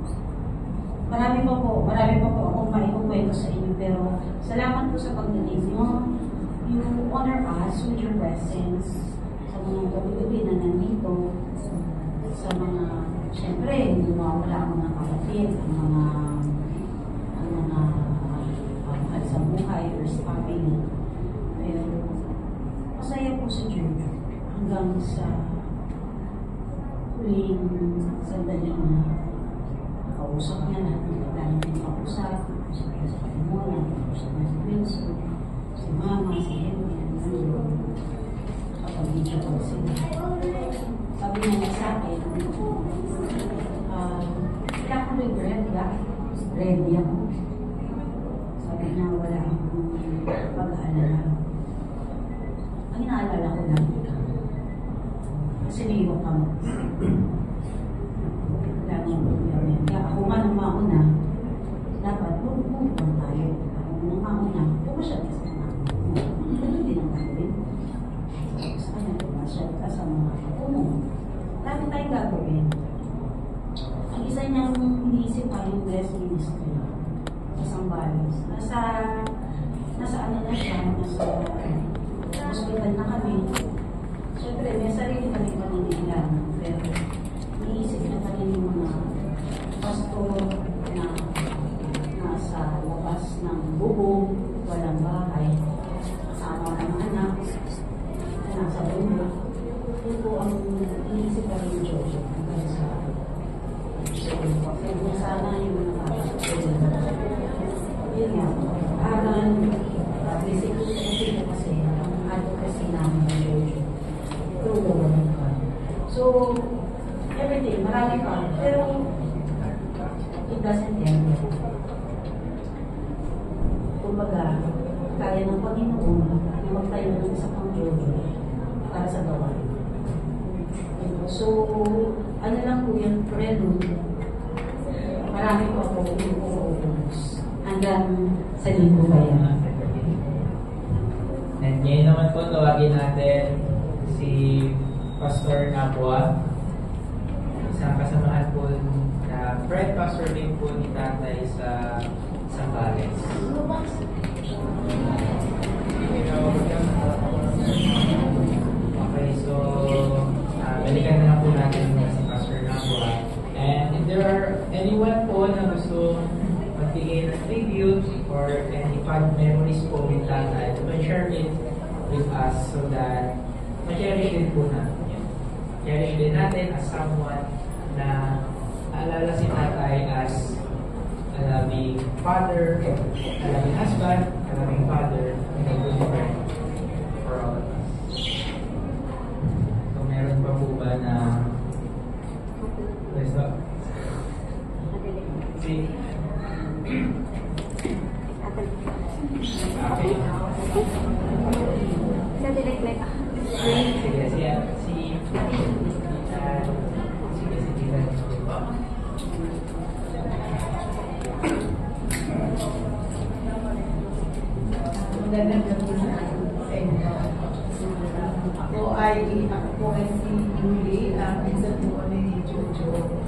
S2: marami pa po akong maikukwento sa inyo, pero salamat po sa pagdating nyo. You honor us with your presence sa sa mga gabi-gabi na nandito, sa mga, siyempre, hindi mawala ang mga kapatid, ang mga mahal sa buhay or sa family. Pero, masaya po si Jojo hanggang sa huling sandali na kausap niya lahat ng kailangan ng kausap, kausap niya sa Panginoon, kausap niya si Wilson, si Mama, si Henry, kapag video ko sila. Sabi niya sa akin, kaya ako regret ba? Ready ako. Sabi niya, wala akong pag-aalala. Ang inaalala ko lang, kasi naiwan ka mo. Kaya ako nga nung mauna, dapat pumunta tayo. Ako nung mauna, pumasyad ka sa mga. Ganun din ang gagawin. Sa kanya, pumasyad ka sa mga pumunta. Dami tayong gagawin. Ang isa niyang iniisip pa yung blessed ministry sa Sambales. Nasa ano na siya, nasa hospital na kami. Siyempre, may sarili kami paninilang. Pero, iniisip na pa rin yung mga pastor na nasa labas ng bubong, walang bahay, kasama ng anak, na nasa bubong. Yun po ang iniisip pa rin yung Jojo. Hanggang sa kung sana yung mga kapatid. Yun nga, aral, basic kasi ang advocacy namin ng Jojo. Tulungan ka. So, everything, marami pa. Pero, it doesn't end. Kumbaga, kaya ng Panginoon na magtayo ng isa pang Jojo para sa gawain. So, ano lang po yung prelude. Marami po ako uuunos. Hanggang sa linggo ba yan?
S3: And ngayon naman po, tawagin natin si Pastor Napua. Isang kasamahan po na friend pastor din po ni Tatay sa Sambales. Okay, so balikan na lang po natin si Pastor Napua. And if there are anyone po na gusto magbigay ng tribute or any fond memories po with Tatay, you can share it with us so that ma-cherish din po natin. Cherish din natin as someone na alala si Tatay as a loving father, a loving husband, a loving father, and a good friend for all of us. So meron pa po ba na gusto? Si okay.
S10: Sa direct live ako.
S3: Sige, sige.
S11: Magandang gabi sa inyo. Ako po ay si Julie, minsan po ni Jojo.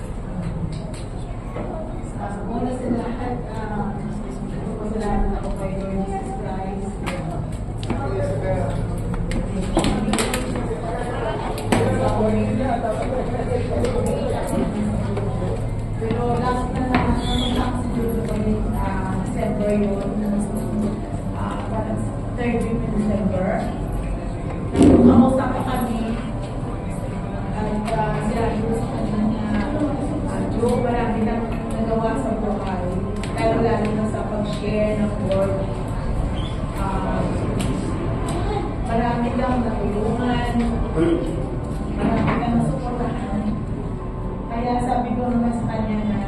S11: Una sa lahat, pasalamat ako kay Lord Jesus Christ. Pero last na naman si Jojo kami December yun. Parang 3rd week in December. Nagkamusta pa kami at sinabi ko sa kanya na Joe, marami lang nagawa sa buhay. Pero lalo na sa pag-share ng word. Marami lang natulungan. Marami lang nasuportahan. Kaya sabi ko naman sa kanya na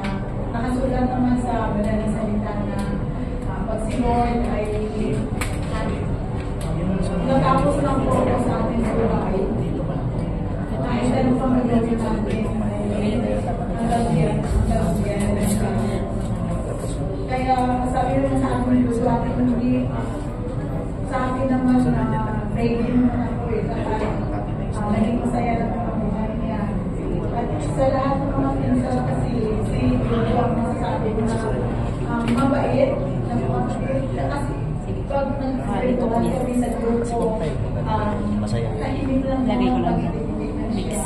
S11: nakasulat naman sa madaling salita na pag si Lord ay natapos lang po ako sa ating buhay. Kahit ano pa magawin natin hanggang yan. Kaya sabi naman sa akin gusto atin hindi sa akin naman na ready naman ako dahil naging masaya lang ang buhay niya. At sa lahat ng mga pinsan kasi si Jojo ang masasabi ko na mabait na mabait kasi pag nag-spiritual kami sa grupo, tahimik lang ng pag-ibig na siya.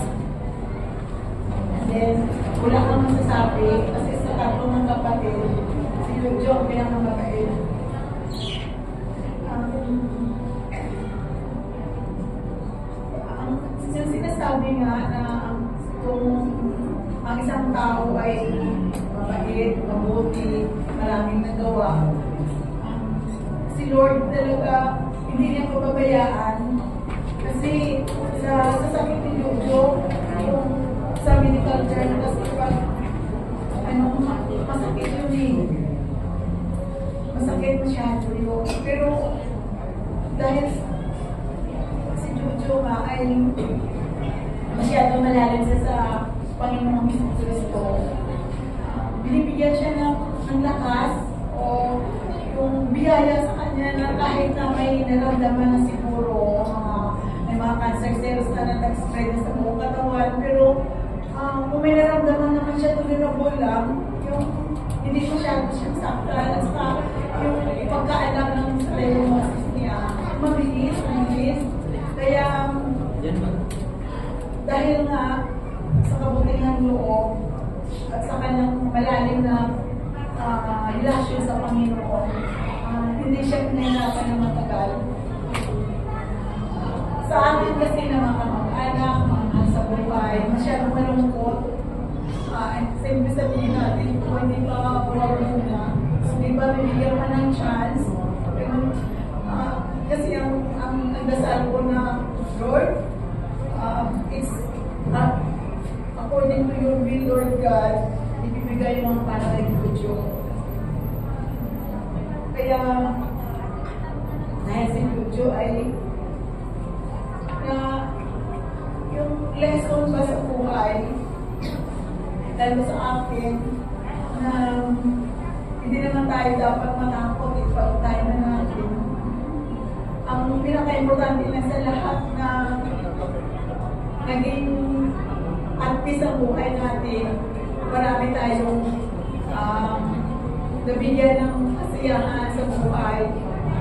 S11: And then, wala kang masasabi kasi sa tatlo ng kapatid, si Jojo ang pinakamabait. Ang sinasabi nga na kung ang isang tao ay mabait, mabuti, maraming nagawa, si Lord talaga hindi niya pababayaan kasi sa sakit ni Jojo, yung sa medical journal kasi pag masakit yun eh. Masakit masyado yun. Pero dahil si Jojo nga ay masyado malalim siya sa Panginoong Kristo, binibigyan siya ng lakas o yung biyaya sa kanya na kahit na may naramdaman na siguro may mga cancer cells na nag-spread sa buong katawan, pero kung may naramdaman naman siya tolerable lang, yung hindi masyado siyang saktan at saka yung pagkaalam ng diagnosis niya, mabilis. Kaya dahil nga sa kabutihan loob at sa kanyang malalim na relasyon sa Panginoon, hindi siya pinahirapan ng matagal. Sa amin kasi na mga kamag-anak, mga sa buhay, masyadong malungkot. Siyempre sabihin natin, kung hindi pa buwag muna, so di ba bibigyan ka ng chance? Kasi ang nagdasal ko na, Lord, it's according to your will, Lord God, ibibigay mo ang para kay Jojo. Kaya, dahil si Jojo ay na yung lesson ba sa buhay, lalo sa akin, na hindi naman tayo dapat matakot ipag tayo na natin. Ang pinaka-importante na sa lahat na naging at peace ang buhay natin, marami tayong nabigyan ng kasiyahan sa buhay,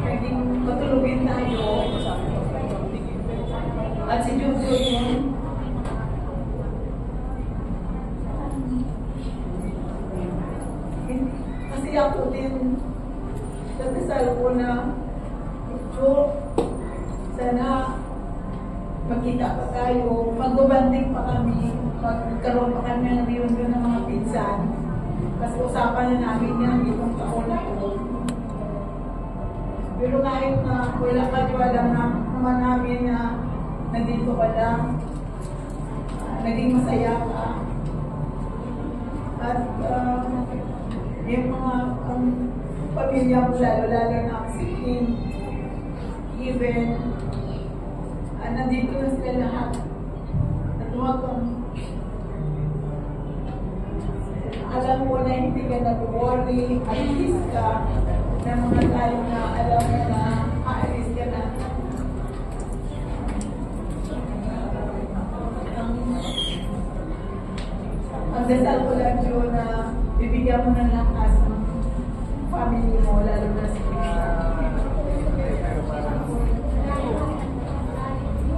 S11: naging matulugin tayo. At si Jojo yun, kasi ako din nagdasal ko na Jojo, sana magkita pa tayo, magbabanding pa kami, magkaroon pa kami ng reunion ng mga pinsan. Kasi usapan na namin yan itong taon na ito. Pero kahit na wala ka, alam naman namin na nandito ka lang, naging masaya ka. At yung mga pamilya mo, lalo na si Kim, even, nandito na sila lahat. At huwag kang alam mo na hindi ka nag-worry, at least ka na mga time na alam mo na aalis ka na. Ang dasal ko lang yun na bibigyan mo ng lakas ng family mo, lalo na si Krista.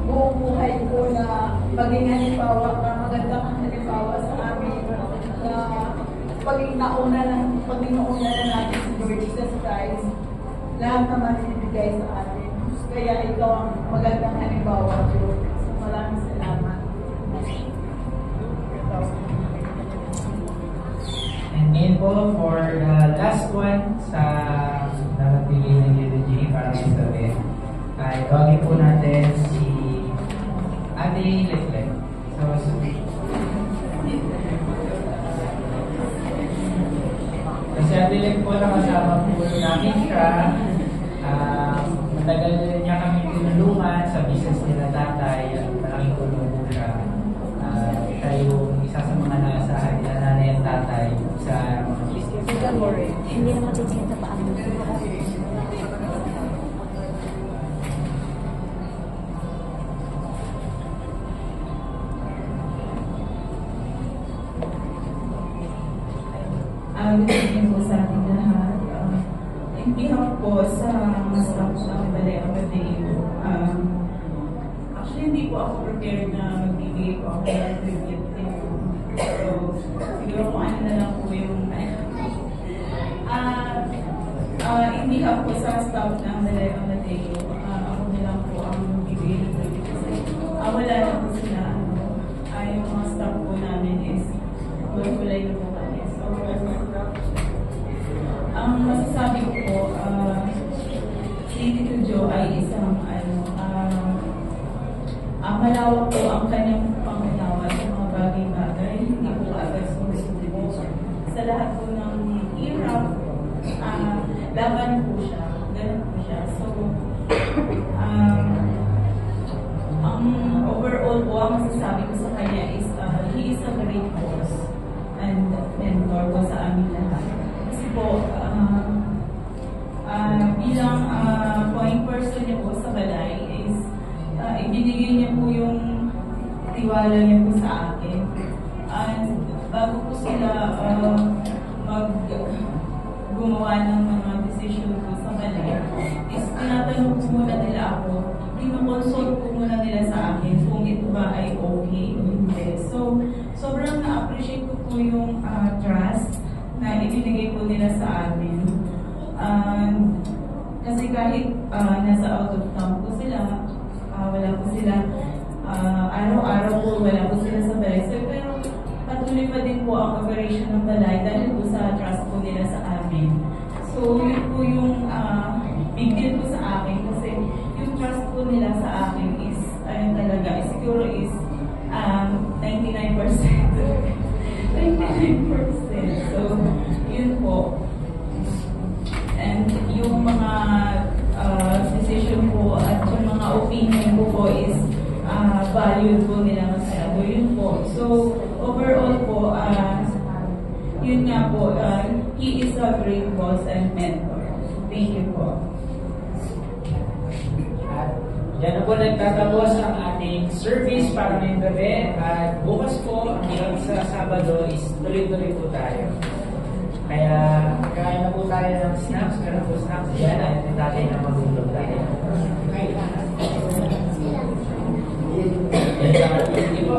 S11: Buong buhay ko na maging halimbawa ka, maganda kang halimbawa sa amin na paging nauna ng Panginoon na natin si Lord Jesus Christ, lahat naman ibigay sa atin. Kaya ikaw ang magandang halimbawa, Lord. So, maraming salamat.
S3: And ngayon po, for the last one sa napapili ng liturgy para sa gabi, ay tawagin po natin si Ate Letlek. Kasi Ate Letlek po nakasama po namin siya. Matagal niya kami tinulungan sa business nila tatay. Malaking tulong po siya. Siya yung isa sa mga naasahan nila nanay at tatay sa mga business.
S2: Hindi naman titingin sa paano.
S10: Good evening po sa ating lahat. In behalf po sa staff ng Balea Mateo, actually hindi po po ako prepared na magbibigay po ako ng tribute din. So, siguro kung ano na lang po yung in behalf po sa staff ng Dalagang Mateo, ako na lang po ang magbibigay ng tribute kasi wala na po sila, yung mga staff po namin is wala na po kami. So, ang masasabi ko po, si Tito Joe ay isang malawak po ang kanyang pangunawa sa mga bagay-bagay, hindi po agad sumusunod sa lahat po ng hirap, laban po siya, ganun po siya. So, ang overall po, ang masasabi ko sa kanya is, he is a great boss and mentor po sa amin lahat. Kasi po, bilang point person niya po sa balay is, ibinigay niya po yung tiwala niya po sa akin. And bago po sila gumawa ng mga decision po sa balay, is tinatanong po muna nila ako, kinoconsult po muna nila sa akin kung ito ba ay okay o hindi. So, sobrang na-appreciate ko po yung trust na ibinigay po nila sa amin. Kasi kahit nasa out of town po sila, wala po sila, araw-araw po wala po sila sa balay. So, pero patuloy pa din po ang operation ng balay dahil po sa trust po nila sa amin. So, yun po yung big deal po sa akin kasi yung trust po nila sa akin is, ayun talaga, siguro is 99%. 99%. So, yun po. And yung mga decision po at yung mga opinion po is valued po nila masaya po. Yun po. So, overall po, yun nga po, he is a great boss and mentor. Thank you po.
S3: At yan na po nagtatapos ang ating service para ngayong gabi. At bukas po, hanggang sa Sabado is tuloy-tuloy po tayo. Kaya, kain na po tayo ng snacks. Meron po snacks dyan. At natin na magulog tayo. Yan lang. Sige po.